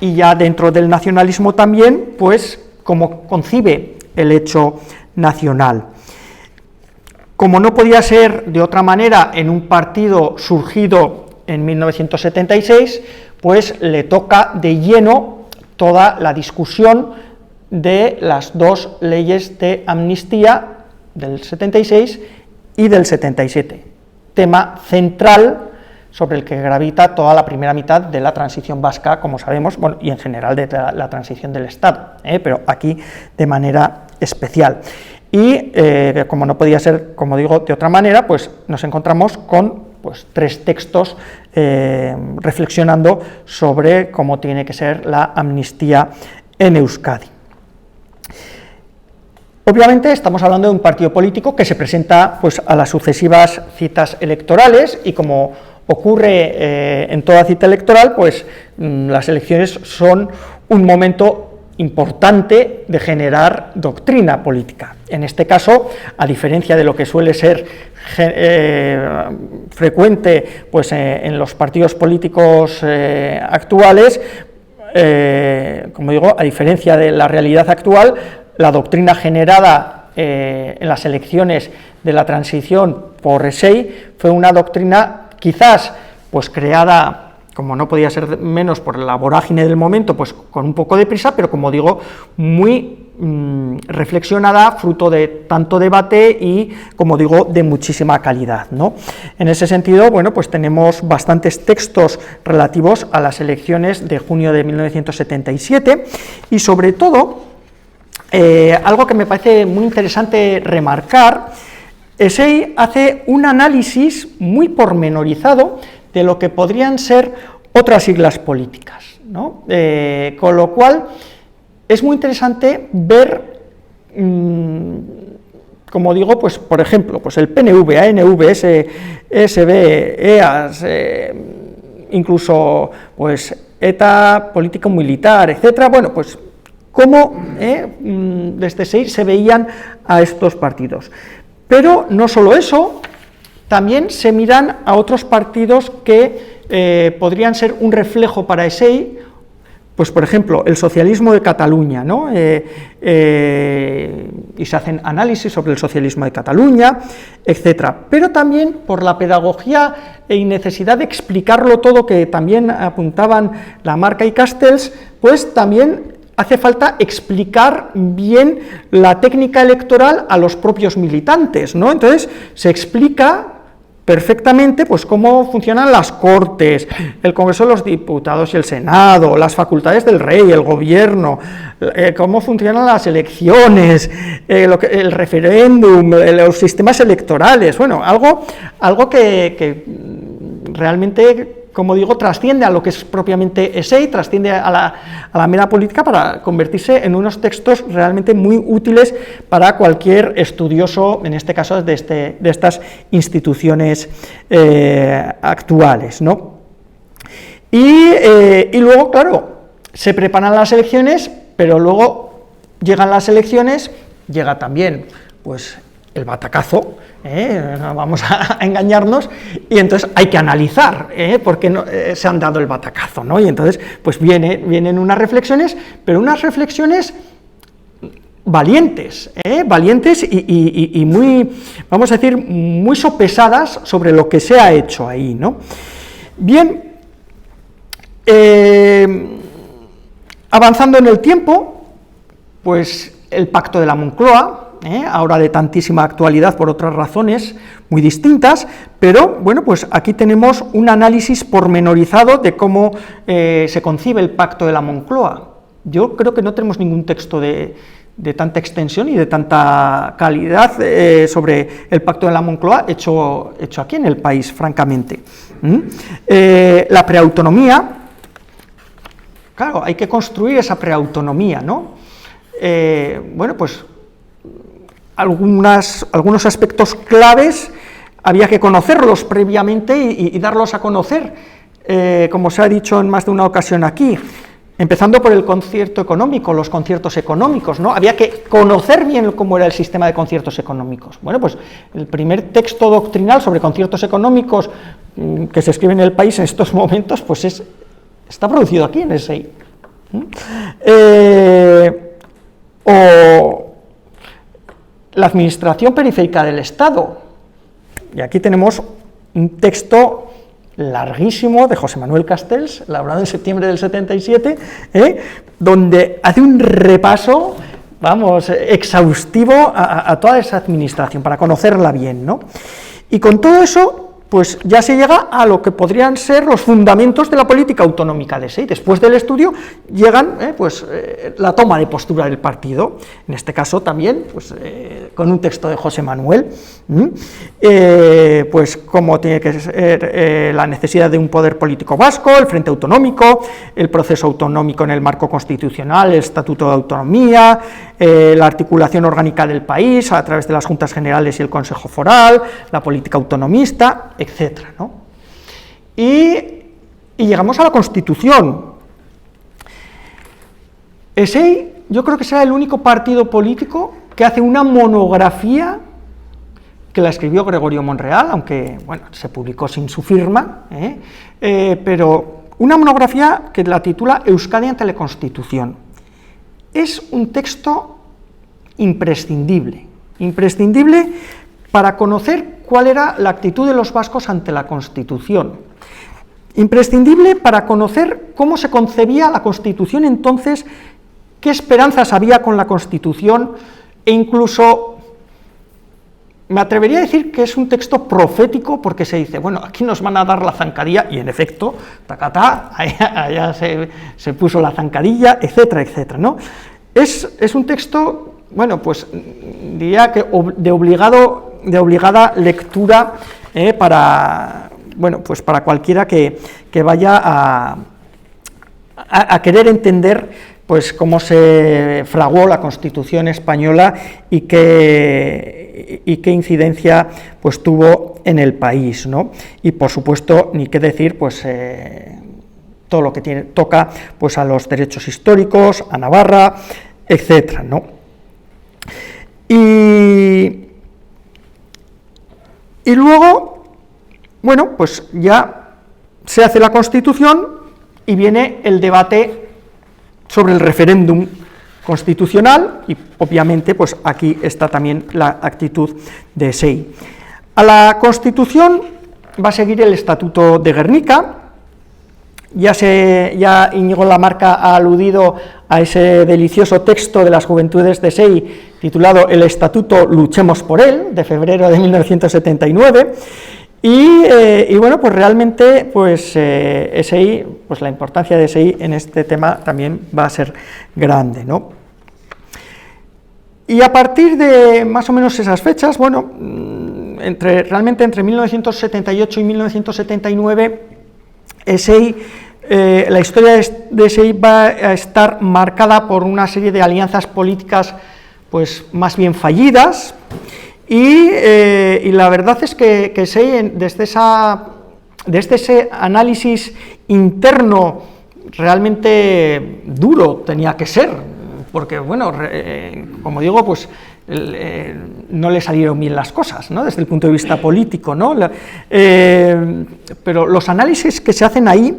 Speaker 4: Y ya dentro del nacionalismo también, pues cómo concibe el hecho nacional. Como no podía ser de otra manera en un partido surgido en 1976, pues le toca de lleno toda la discusión de las dos leyes de amnistía del 76 y del 77, tema central sobre el que gravita toda la primera mitad de la transición vasca, como sabemos, bueno, y en general de la transición del Estado, pero aquí de manera especial. Y como no podía ser, como digo, de otra manera, pues nos encontramos con pues, tres textos reflexionando sobre cómo tiene que ser la amnistía en Euskadi. Obviamente estamos hablando de un partido político que se presenta pues, a las sucesivas citas electorales, y como ocurre en toda cita electoral, pues las elecciones son un momento importante de generar doctrina política. En este caso, a diferencia de lo que suele ser frecuente pues, en los partidos políticos actuales, como digo, a diferencia de la realidad actual, la doctrina generada en las elecciones de la transición por ESEI fue una doctrina quizás pues creada, como no podía ser menos por la vorágine del momento, pues con un poco de prisa, pero como digo, muy reflexionada, fruto de tanto debate y, como digo, de muchísima calidad, ¿no? En ese sentido, bueno, pues tenemos bastantes textos relativos a las elecciones de junio de 1977, y sobre todo, algo que me parece muy interesante remarcar, ESEI hace un análisis muy pormenorizado de lo que podrían ser otras siglas políticas, ¿no? Con lo cual es muy interesante ver, como digo, pues por ejemplo, pues el PNV, ANV, SB, EAS, incluso pues ETA, político militar, etcétera. Bueno, pues cómo desde ESEI se veían a estos partidos. Pero no solo eso, también se miran a otros partidos que podrían ser un reflejo para ESEI, pues por ejemplo, el socialismo de Cataluña, ¿no? y se hacen análisis sobre el socialismo de Cataluña, etc. Pero también por la pedagogía y necesidad de explicarlo todo, que también apuntaban Lamarca y Castells, pues también hace falta explicar bien la técnica electoral a los propios militantes, ¿no? Entonces se explica perfectamente pues cómo funcionan las Cortes, el Congreso de los Diputados y el Senado, las facultades del rey, el gobierno, cómo funcionan las elecciones, el referéndum, los sistemas electorales, bueno, algo que realmente, como digo, trasciende a lo que es propiamente ESEI, trasciende a la mera política para convertirse en unos textos realmente muy útiles para cualquier estudioso, en este caso de estas instituciones actuales, ¿no? Y luego, claro, se preparan las elecciones, pero luego llegan las elecciones, llega también, pues, el batacazo, no vamos a engañarnos, y entonces hay que analizar por qué se han dado el batacazo, ¿no? Y entonces pues vienen unas reflexiones, pero unas reflexiones valientes, valientes y muy, vamos a decir, muy sopesadas sobre lo que se ha hecho ahí, ¿no? Bien, avanzando en el tiempo, pues el Pacto de la Moncloa, ahora de tantísima actualidad por otras razones muy distintas, pero bueno, pues aquí tenemos un análisis pormenorizado de cómo se concibe el Pacto de la Moncloa. Yo creo que no tenemos ningún texto de tanta extensión y de tanta calidad sobre el Pacto de la Moncloa hecho aquí en el país, francamente. La preautonomía, claro, hay que construir esa preautonomía, ¿no? Bueno, pues algunos aspectos claves había que conocerlos previamente y darlos a conocer, como se ha dicho en más de una ocasión aquí, empezando por el concierto económico, los conciertos económicos, ¿no? Había que conocer bien cómo era el sistema de conciertos económicos. Bueno, pues el primer texto doctrinal sobre conciertos económicos que se escribe en el país en estos momentos, pues está producido aquí en ESEI. O la administración periférica del Estado, y aquí tenemos un texto larguísimo de José Manuel Castells, elaborado en septiembre del 77, donde hace un repaso, vamos, exhaustivo a toda esa administración, para conocerla bien, ¿no? Y con todo eso, pues ya se llega a lo que podrían ser los fundamentos de la política autonómica de ESEI. Después del estudio llegan la toma de postura del partido, en este caso también pues, con un texto de José Manuel, pues cómo tiene que ser la necesidad de un poder político vasco, el Frente Autonómico, el proceso autonómico en el marco constitucional, el Estatuto de Autonomía, la articulación orgánica del país a través de las Juntas Generales y el Consejo Foral, la política autonomista, etcétera, ¿no? Y llegamos a la Constitución. ESEI, yo creo que será el único partido político que hace una monografía, que la escribió Gregorio Monreal, aunque, bueno, se publicó sin su firma, pero una monografía que la titula Euskadi ante la Constitución. Es un texto imprescindible para conocer cuál era la actitud de los vascos ante la Constitución, imprescindible para conocer cómo se concebía la Constitución entonces, qué esperanzas había con la Constitución, e incluso me atrevería a decir que es un texto profético, porque se dice, bueno, aquí nos van a dar la zancadilla, y en efecto, tacatá, allá se puso la zancadilla, etcétera, etcétera, ¿no? Es un texto, bueno, pues diría que de obligada lectura para, bueno, pues para cualquiera que vaya a querer entender pues cómo se fraguó la Constitución española y qué incidencia pues tuvo en el país, ¿no? Y por supuesto, ni qué decir, pues todo lo que toca pues a los derechos históricos, a Navarra, etcétera, ¿no? Y luego, bueno, pues ya se hace la Constitución y viene el debate sobre el referéndum constitucional y obviamente pues aquí está también la actitud de SEI. A la Constitución va a seguir el Estatuto de Gernika. Ya Íñigo Lamarca ha aludido a ese delicioso texto de las Juventudes de SEI titulado El Estatuto Luchemos por él, de febrero de 1979, y bueno, pues realmente pues SEI, pues la importancia de SEI en este tema también va a ser grande, ¿no? Y a partir de más o menos esas fechas, bueno, realmente entre 1978 y 1979, SEI, la historia de SEI va a estar marcada por una serie de alianzas políticas pues más bien fallidas, y la verdad es que SEI desde ese análisis interno realmente duro tenía que ser, porque bueno, como digo, pues no le salieron bien las cosas, ¿no?, desde el punto de vista político, ¿no? Pero los análisis que se hacen ahí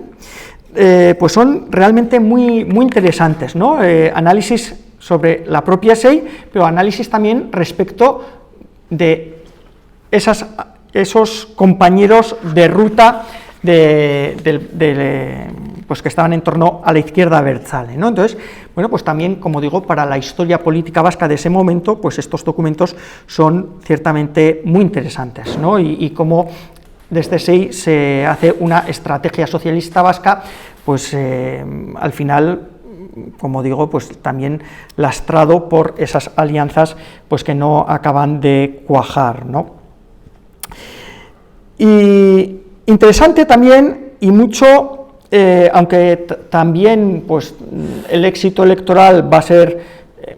Speaker 4: pues son realmente muy interesantes, ¿no? Análisis sobre la propia SEI, pero análisis también respecto de esos compañeros de ruta pues que estaban en torno a la izquierda abertzale, ¿no? Entonces, bueno, pues también, como digo, para la historia política vasca de ese momento, pues estos documentos son ciertamente muy interesantes, ¿no? Y cómo desde SEI se hace una estrategia socialista vasca, pues al final, como digo, pues también lastrado por esas alianzas pues que no acaban de cuajar, ¿no? Y interesante también, y mucho, aunque también pues el éxito electoral va a ser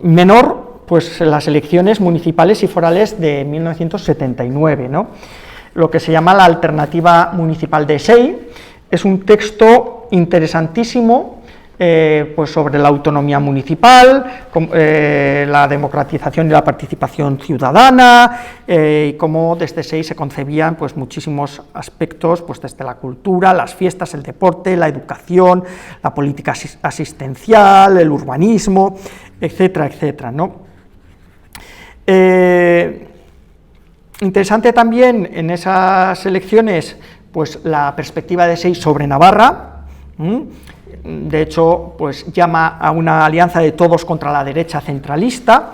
Speaker 4: menor, pues las elecciones municipales y forales de 1979, ¿no? Lo que se llama la Alternativa Municipal de SEI, es un texto interesantísimo pues sobre la autonomía municipal, la democratización y la participación ciudadana, y cómo desde SEI se concebían pues muchísimos aspectos, pues desde la cultura, las fiestas, el deporte, la educación, la política asistencial, el urbanismo, etcétera, etcétera, ¿no? Interesante también en esas elecciones pues la perspectiva de SEI sobre Navarra. De hecho, pues llama a una alianza de todos contra la derecha centralista,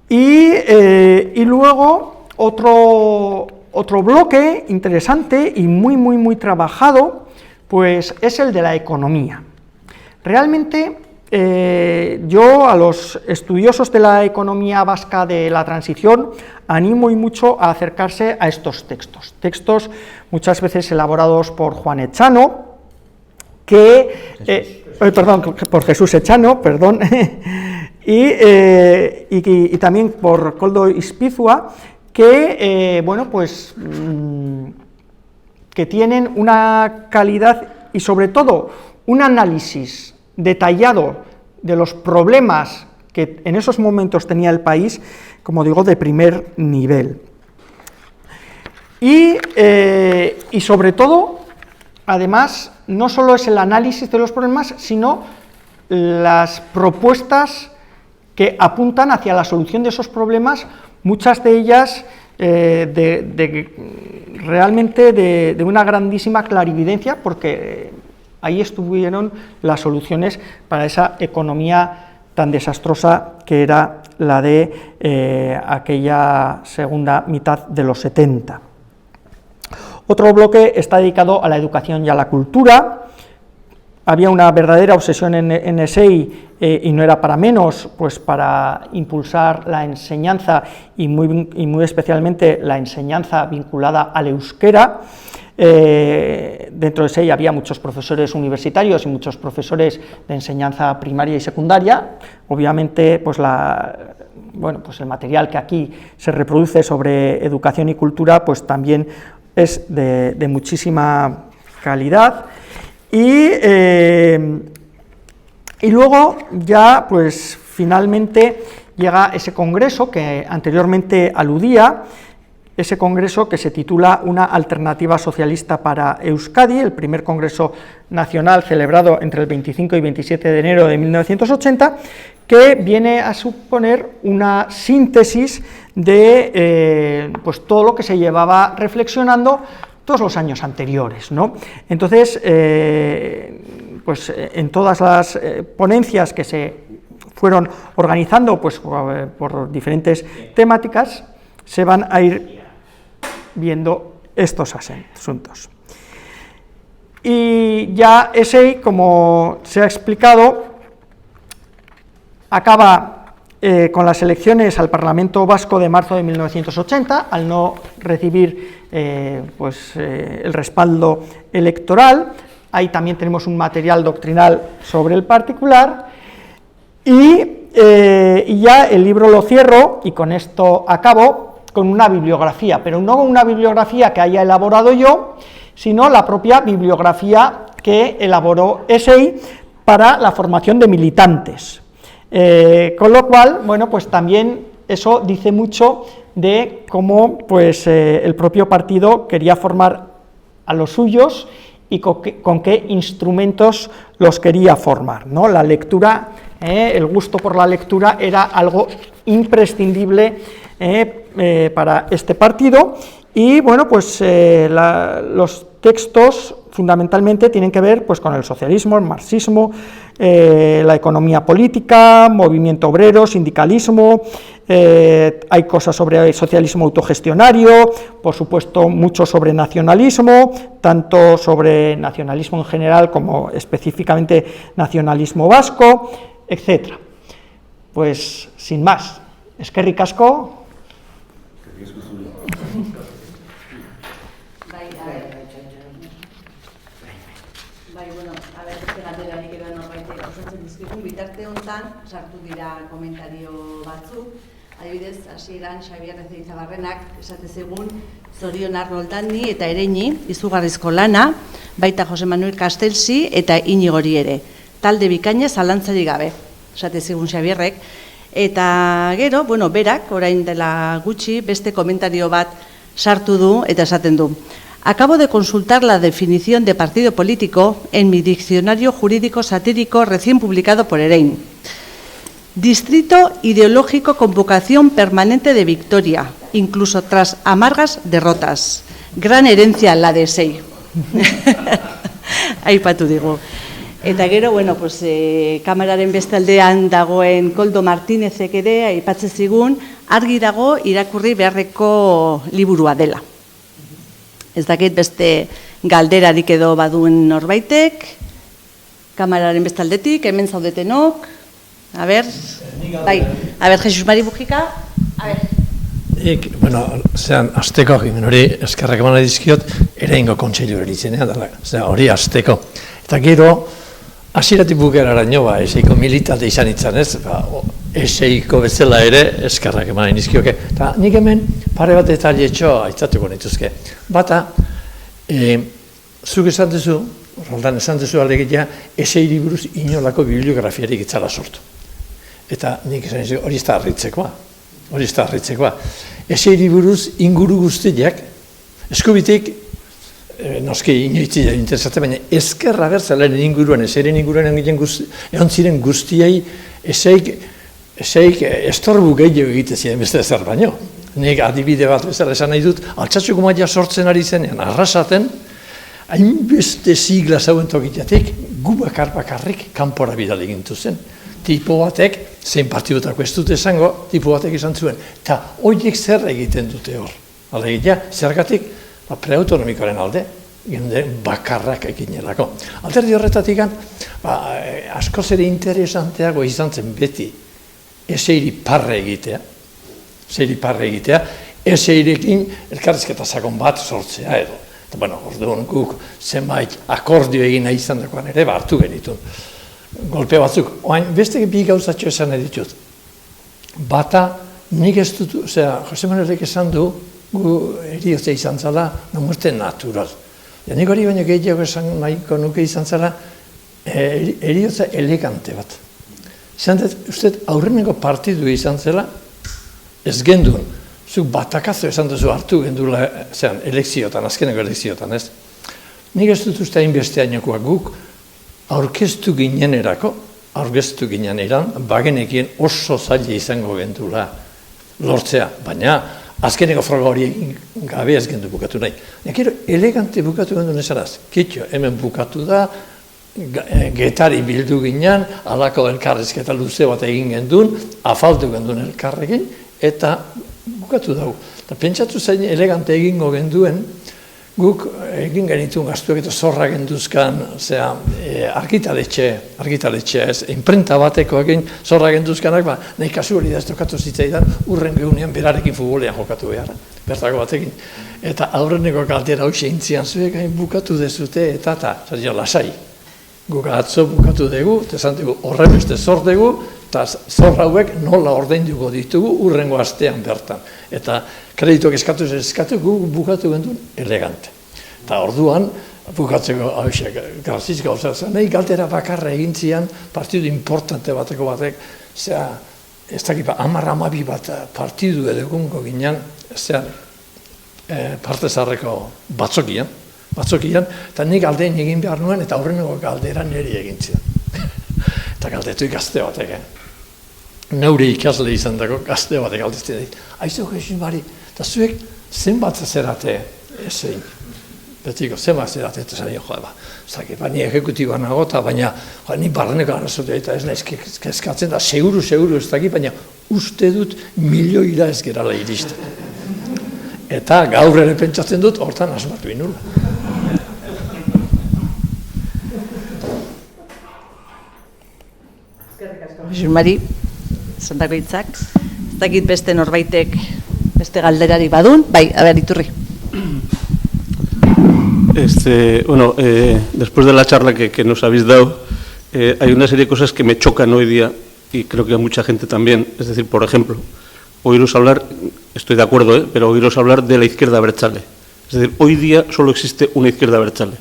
Speaker 4: y luego otro bloque interesante y muy trabajado, pues es el de la economía. Realmente yo a los estudiosos de la economía vasca de la transición animo y mucho a acercarse a estos textos muchas veces elaborados por Juan Echano, por Jesús Echano, perdón, y también por Koldo Ispizua, que bueno, pues que tienen una calidad y sobre todo un análisis detallado de los problemas que en esos momentos tenía el país, como digo, de primer nivel. Y sobre todo, además, no solo es el análisis de los problemas, sino las propuestas que apuntan hacia la solución de esos problemas, muchas de ellas realmente de una grandísima clarividencia, porque ahí estuvieron las soluciones para esa economía tan desastrosa que era la de aquella segunda mitad de los 70. Otro bloque está dedicado a la educación y a la cultura. Había una verdadera obsesión en SEI, y no era para menos, pues para impulsar la enseñanza y muy especialmente la enseñanza vinculada al euskera. Dentro de SEI había muchos profesores universitarios y muchos profesores de enseñanza primaria y secundaria. Obviamente, pues el material que aquí se reproduce sobre educación y cultura, pues también es de muchísima calidad. Y luego ya, pues finalmente llega ese congreso que anteriormente aludía, ese congreso que se titula Una alternativa socialista para Euskadi, el primer congreso nacional celebrado entre el 25 y 27 de enero de 1980, que viene a suponer una síntesis de pues todo lo que se llevaba reflexionando todos los años anteriores, ¿no? Entonces, pues en todas las ponencias que se fueron organizando pues, por diferentes temáticas, se van a ir viendo estos asuntos. Y ya ESEI, como se ha explicado, acaba con las elecciones al Parlamento Vasco de marzo de 1980, al no recibir el respaldo electoral. Ahí también tenemos un material doctrinal sobre el particular, y ya el libro lo cierro, y con esto acabo, con una bibliografía, pero no una bibliografía que haya elaborado yo, sino la propia bibliografía que elaboró ESEI para la formación de militantes. Con lo cual, bueno, pues también eso dice mucho de cómo pues, el propio partido quería formar a los suyos y con qué instrumentos los quería formar, ¿no? La lectura, el gusto por la lectura era algo imprescindible para este partido, y bueno, pues los textos fundamentalmente tienen que ver pues, con el socialismo, el marxismo, la economía política, movimiento obrero, sindicalismo, hay cosas sobre el socialismo autogestionario, por supuesto mucho sobre nacionalismo, tanto sobre nacionalismo en general como específicamente nacionalismo vasco, etc. Pues sin más, eskerrik asko.
Speaker 5: Bitarte honetan, sartu dira komentario batzuk, adibidez, hasieran Xabier Ezeizabarrenak esate zegun Zorionar Roldani eta Ereñi, izugarrizko lana, baita Jose Manuel Castelsi eta Iñigori ere. Talde bikaina zalantzari gabe, esate zegun Xabierrek. Eta gero, bueno, berak, orain dela gutxi, beste komentario bat sartu du eta esaten du. Acabo de consultar la definición de partido político en mi diccionario jurídico satírico recién publicado por EREIN. Distrito ideológico con vocación permanente de victoria, incluso tras amargas derrotas. Gran herencia la de ESEI. Aipatu digu. Eta gero, bueno, pues, kameraren beste aldean dagoen Koldo Martínezek ere aipatzen zigun, argi dago irakurri beharreko liburua dela. Ez dakit beste galderarik edo baduen norbaitek, kameraren beste aldetik, hemen zaudetenok, a ber, bai, a ber, Jesus Mari Bujika, a ber.
Speaker 6: Bueno, zean, azteko, hori eskerrak eman dizkiot, ere ingo kontseilu eritzenean, hori azteko. Eta gero, hasieratik bukeraraino, eseiko militante izan itzan ez, eseiko bezala ere eskerrak eman dizkioke. Eta nik hemen pare bat detailetxo aitzatuko nituzke. Bata, zuk esan duzu, Roldan esan duzu alegia, eseiri buruz inolako bibliografiarik itzala sortu. Eta nik esan duzu, hori ez da harritzekoa. Eseiri buruz inguru guztiak, eskubitik, noski inoitzi interesatzen, baina ezkerra bertzalaren inguruan, eseiren inguruan egon ziren guztiei, eseik estorbu gehiago egite ziren beste ezer baino. Nik adibide bat bezala esan nahi dut, Altsatxoko maila sortzen ari zenean, arrasaten, hainbeste sigla zauen tokitatik, gu bakarrik kanpora bidali gintu zen. Tipo batek, zein partidotako ez dut esango, tipo batek izan zuen. Eta horiek zer egiten dute hor. Alegia, zergatik, preautonomikoaren alde, bakarrak ekinelako. Alderdi horretatik, askoz ere interesanteago izan zen beti eseiri parre egitea, eseirekin elkarrizketa sakon bat sortzea edo. Eta, bueno, orduan guk zenbait akordio egin nahi izan dagoan ere, hartu genitun. Golpe batzuk, oain, beste bi gauzatxo esan editut. Bata, nik ez dut, Jose Manuelek esan du, gu eriotza izan zala, muerte natural. Nik hori baino gehiago esan nahiko nuke izan zala, eriotza elegante bat. Izan dut, uste, aurreneko partidu izan zela, ez gendun, zuk batakazo esan duzu hartu gendula, elekziotan, azkeneko elekziotan, ez? Nik ez dut uste hainbeste hainokoak guk, aurkeztu ginenerako, aurkeztu ginen eran, bagenekien oso zaila izango gendula lortzea, baina azkeneko froga hori egin gabe ez gendu bukatu nahi. Nekero, elegante bukatu gendu nesaraz, kitxo, hemen bukatu da, getari bildu ginen, alako elkarrizketa luze bat egin gendun, afaldu gendun elkarrekin, eta bukatu dugu. Eta pentsatu zain elegante egingo genduen, guk egin genituen gaztuak eta zorra genduzkan, argitaletxe ez, imprenta bateko egin zorra genduzkanak, nahi kasu hori da ez tokatu zitzaidan, urren gehunean berarekin futbolean jokatu behar, bertako batekin. Eta aurreneko kaldera hoxe intzian zuek, bukatu dezute, eta lasai. Guk atzo bukatu dugu, eta esan dugu horren beste zor dugu, eta zor hauek nola ordainduko ditugu urrengo astean bertan. Eta kredituak eskatu guk bukatu gendun elegante. Eta orduan, bukatzeko gaziz gauza zen, nahi galdera bakarra egin zian partidu importante bateko batek, ez dakipa, 10-12 bat partidu edegungo ginen, parte zarreko batzokian, eta nik galdein egin behar nuen, eta aurreneko galdera niri egin zidan. Eta galdetu gazte batek, neure ikasle izan dago gazte batek galdezten dit. Aizu gesin bari, eta zuek zenbat zerate ezein. Betiko, zenbat zerate, eta zain joa, ni ejekutiba nago, baina ni barreneko arazotea eta ez nahiz kezkatzen, da seguru ez dakit, baina uste dut milioira ez gerala iristen. Eta gaur ere pentsatzen dut, hortan asmatu inula.
Speaker 5: Mari, zantako hitzak, ez dakit beste norbaitek beste galderari badun, bai, Iturri.
Speaker 2: Después de la charla que nos habéis dado, hay una serie de cosas que me chocan hoy día y creo que a mucha gente también. Es decir, por ejemplo, oíros hablar, estoy de acuerdo, pero oíros hablar de la izquierda abertzale. Es decir, hoy día solo existe una izquierda abertzale.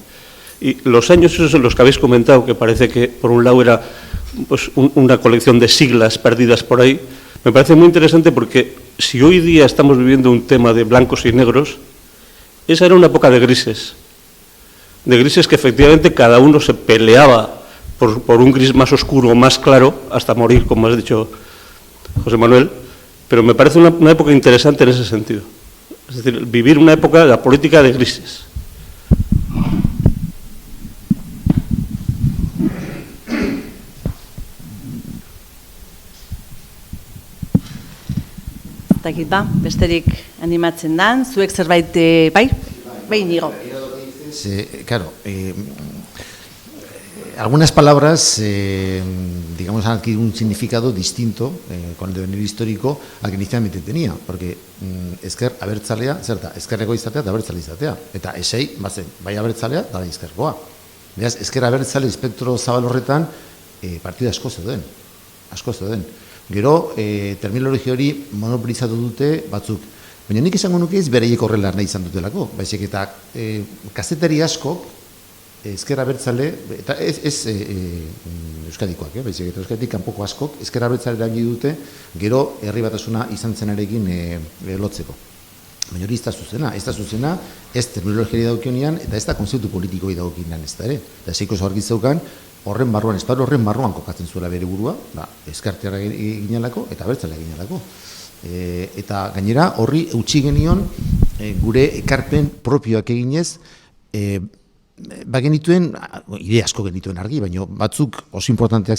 Speaker 2: Y los años esos en los que habéis comentado, que parece que por un lado era pues, una colección de siglas perdidas por ahí, me parece muy interesante porque si hoy día estamos viviendo un tema de blancos y negros, esa era una época de grises que efectivamente cada uno se peleaba por un gris más oscuro, más claro, hasta morir, como has dicho José Manuel, pero me parece una época interesante en ese sentido. Es decir, vivir una época de la política de grises.
Speaker 5: Dakit besterik animatzen dan, zuek zerbait, bai, Inigo.
Speaker 3: Claro, algunas palabras, digamos, han adquirido un significado distinto con el devenir histórico al que inicialmente tenía, porque ezker abertzalea, ezkerreko izatea eta abertzale izatea, eta esei, bai abertzalea eta bai ezkerkoa. Beraz, ezker abertzale espektro zabal horretan partida asko zeuden. Gero, terminologia hori monopolizatu dute batzuk. Baina nik esango nuke ez bereiek horrela nahi izan dutelako. Baizik eta kazetari askok, ezker abertzale, eta ez euskadikoak, baizik eta euskaditik kanpoko askok, ezker abertzale erabili dute, gero herri batasuna izan zenarekin lotzeko. Baina hori ez da zuzena, ez terminologiari daukionean, eta ez da konzeptu politikoi daukionean ez da ere. Eta zeiko zorgiz zeukan, horren barruan, esparru horren barruan kokatzen zuela bere burua, ezkertiarra ginelako eta abertzalea ginelako. Eta gainera horri eutsi genion gure ekarpen propioak eginez, genituen, ide asko genituen argi, baina batzuk oso importanteak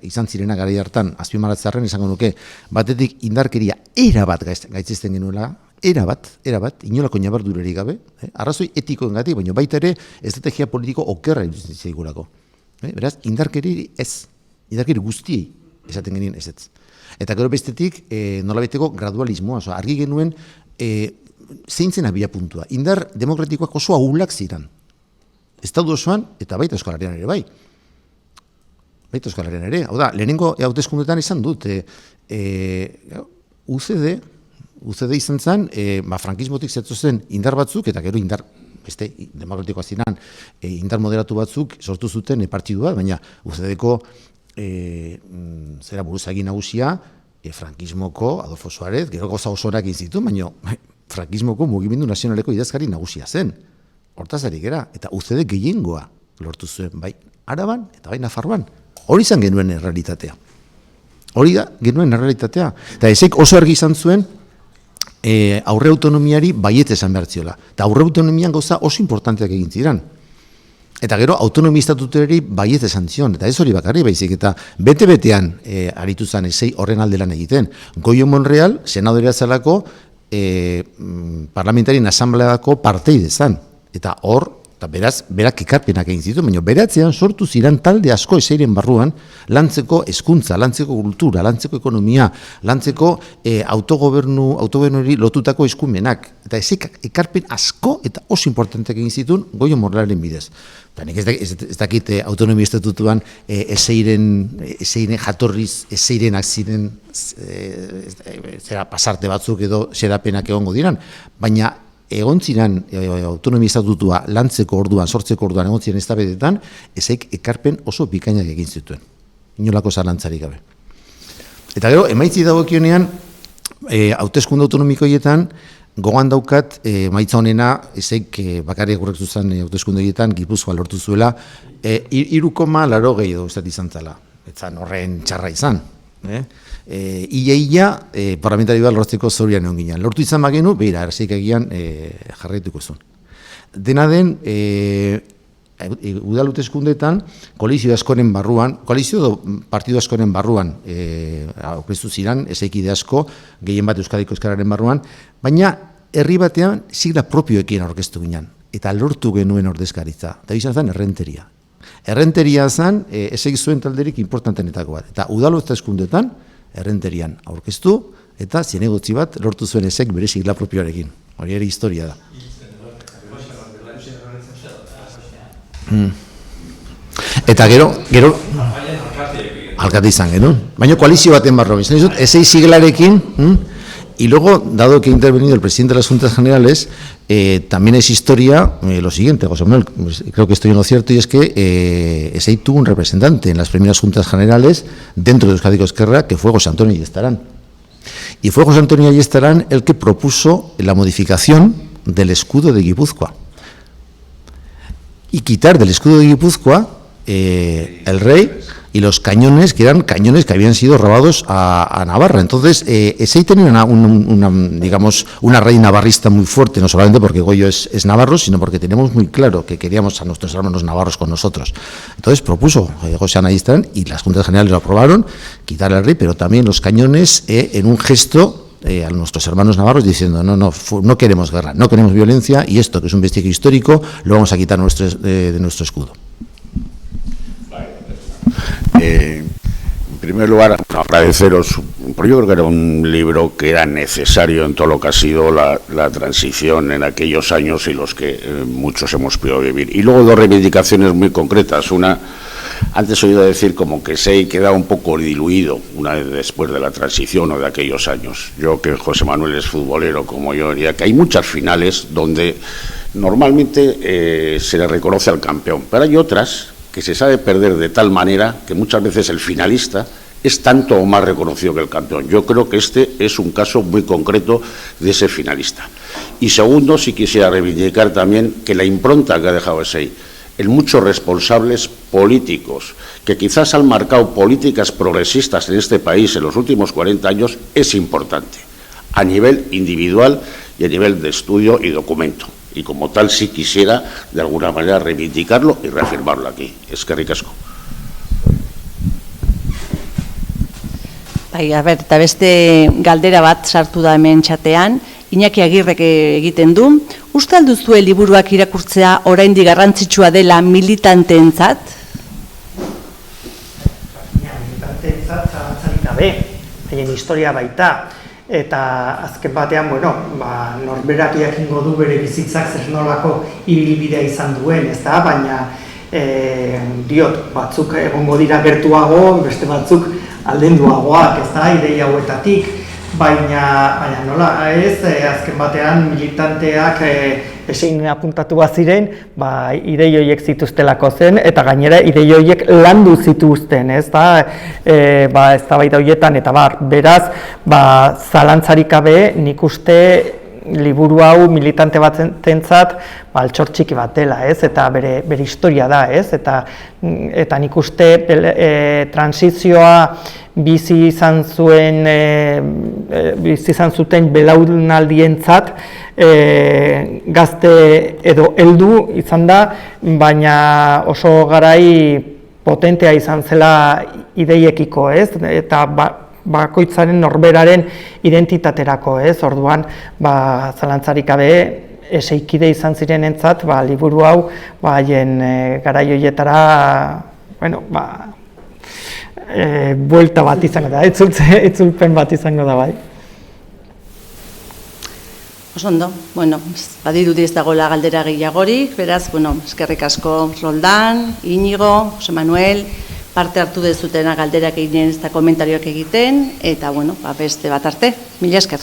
Speaker 3: izan zirenak garai hartan azpimarratzearren izango nuke, batetik indarkeria erabat gaitzesten genuela, erabat, inolako ñabardurari gabe, arrazoi etikoengatik, baina baita ere estrategia politiko okerra iruditzen zaigulako. Beraz, indarkeri guztiei esaten genien ez. Eta gero bestetik, nolabaiteko gradualismoa, argi genuen zeintzen abia puntua. Indar demokratikoak oso ahulak ziren. Estatu osoan, eta baita Euskal Herrian ere bai. Hau da, lehenengo hauteskundetan izan dut, UCD izan zen, frankismotik zetozen indar batzuk, eta gero indar beste demokratikoa ziren indar moderatu batzuk sortu zuten partidua, baina UCD-ko buruzagi nagusia frankismoko Adolfo Suárez, gero goza osorak inzitu, baina frankismoko mugimendu nazionaleko idazkari nagusia zen. Hortaz ari gera, eta UCD gehiengoa lortu zuen, bai Araban eta bai Nafarroan. Hori izan genuen errealitatea. Hori da, genuen errealitatea. Eta ezek oso argi izan zuen, aurre autonomiari baiet esan behar ziola. Eta aurre autonomian gauza oso importanteak egin ziren. Eta gero, autonomia estatutuari baiet esan zion. Eta ez hori bakarri baizik. Eta bete-betean aritu zen ezei horren aldelan egiten. Goio Monreal, senadorea zelako, parlamentarien asambleako parteide zen. Eta hor, eta beraz, berak ekarpenak egin zitu, baina beratzean sortu ziren talde asko eseiren barruan, lantzeko hezkuntza, lantzeko kultura, lantzeko ekonomia, lantzeko autogobernuari lotutako eskumenak. Eta ekarpen asko eta oso importanteak egin zituen Goio Monrealaren bidez. Eta nik ez dakit autonomia estatutuan eseiren jatorriz, eseirenak ziren pasarte batzuk edo xerapenak egongo diran, baina egon ziren autonomia estatutua lantzeko orduan, sortzeko orduan egon ziren eztabaidetan, ezeik ekarpen oso bikainak egin zituen. Inolako zalantzarik gabe. Eta gero, emaitzi dagokionean, hauteskunde autonomikoietan, gogoan daukat, emaitza honena, ezeik bakarrik gurrektu zen hauteskunde horietan, Gipuzkoa lortu zuela, 3,80 edo ustat izan zela. Etzan horren txarra izan. Ia parlamentari bat lortzeko zorian egon ginen. Lortu izan bagenu, behira, erasik egian jarraituko zuen. Dena den, udal hauteskundeetan, koalizio askoren barruan, koalizio partidu askoren barruan aurkeztu ziren, ezeikide asko, gehien bat Euskadiko Euskararen barruan, baina herri batean sigla propioekin aurkeztu ginen, eta lortu genuen ordezkaritza, eta izan zen errenteria. Errenteria zen, ezeik zuen talderik importantenetako bat, eta udal hauteskundeetan, errenterian aurkeztu, eta zinegotzi bat lortu zuen ezek bere sigla propioarekin. Hori ere historia da. Eta gero alkate izan genuen. Baina koalizio baten barro. Ezei siglarekin, y luego, dado que ha intervenido el presidente de las Juntas Generales, también es historia lo siguiente, José Manuel, creo que estoy en lo cierto, y es que ESEI tuvo un representante en las primeras Juntas Generales dentro de Euskadiko Ezkerra, que fue José Antonio Ayestarán. Y fue José Antonio Ayestarán el que propuso la modificación del escudo de Guipúzcoa. Y quitar del escudo de Guipúzcoa el rey y los cañones, que eran cañones que habían sido robados a Navarra. Entonces, ESEI tenía una raíz navarrista muy fuerte, no solamente porque Goyo es navarro, sino porque teníamos muy claro que queríamos a nuestros hermanos navarros con nosotros. Entonces propuso José Ayestarán, y las Juntas Generales lo aprobaron, quitar al rey, pero también los cañones en un gesto a nuestros hermanos navarros diciendo no queremos guerra, no queremos violencia, y esto, que es un vestigio histórico, lo vamos a quitar de nuestro escudo.
Speaker 7: En primer lugar, agradeceros, porque yo creo que era un libro que era necesario en todo lo que ha sido la transición en aquellos años y los que muchos hemos podido vivir. Y luego dos reivindicaciones muy concretas. Una, antes he oído decir como que se queda un poco diluido una vez después de la transición o de aquellos años. Yo, que José Manuel es futbolero como yo, diría que hay muchas finales donde normalmente se le reconoce al campeón, pero hay otras que se sabe perder de tal manera que muchas veces el finalista es tanto o más reconocido que el campeón. Yo creo que este es un caso muy concreto de ese finalista. Y segundo, sí quisiera reivindicar también que la impronta que ha dejado ESEI en muchos responsables políticos que quizás han marcado políticas progresistas en este país en los últimos 40 años es importante, a nivel individual y a nivel de estudio y documento. Y como tal sí quisiera de alguna manera reivindicarlo y reafirmarlo aquí. Eskerrik asko.
Speaker 5: Bai, eta beste galdera bat sartu da hemen txatean, Iñaki Agirrek egiten du. Uste alduzue liburuak irakurtzea oraindik garrantzitsua dela militanteentzat?
Speaker 4: Militanteentzat zalantzarik gabe, haien historia baita. Eta azken batean, norberak jakingo du bere bizitzak zer nolako ibilbidea izan duen, ezta? Baina diot, batzuk egongo dira gertuago, beste batzuk aldenduagoak, ezta? Ideia hauetatik, baina nola ez, azken batean militanteak esein apuntatua ziren, idei horiek zituztelako zen, eta gainera idei horiek landu zituzten, ez da, eztabaida horietan, eta beraz, zalantzarik gabe nik uste liburu hau militante batentzat altxor txiki bat dela, ez? Eta bere historia da, ez? Eta nik uste transizioa bizi izan zuten belaunaldientzat gazte edo heldu izan da, baina oso garai potentea izan zela ideiekiko, ez? Eta bakoitzaren norberaren identitaterako, ez? Orduan, zalantzarik gabe, eseikide izan zirenentzat, liburu hau, haien garai horietara, buelta bat izango da, itzulpen bat izango da, bai.
Speaker 5: Oso ondo, badirudi ez dagoela galdera gehiagorik, beraz, eskerrik asko Roldan, Inigo, Jose Manuel, parte hartu dezutena galderak egiten eta komentarioak egiten, eta beste bat arte, mila esker.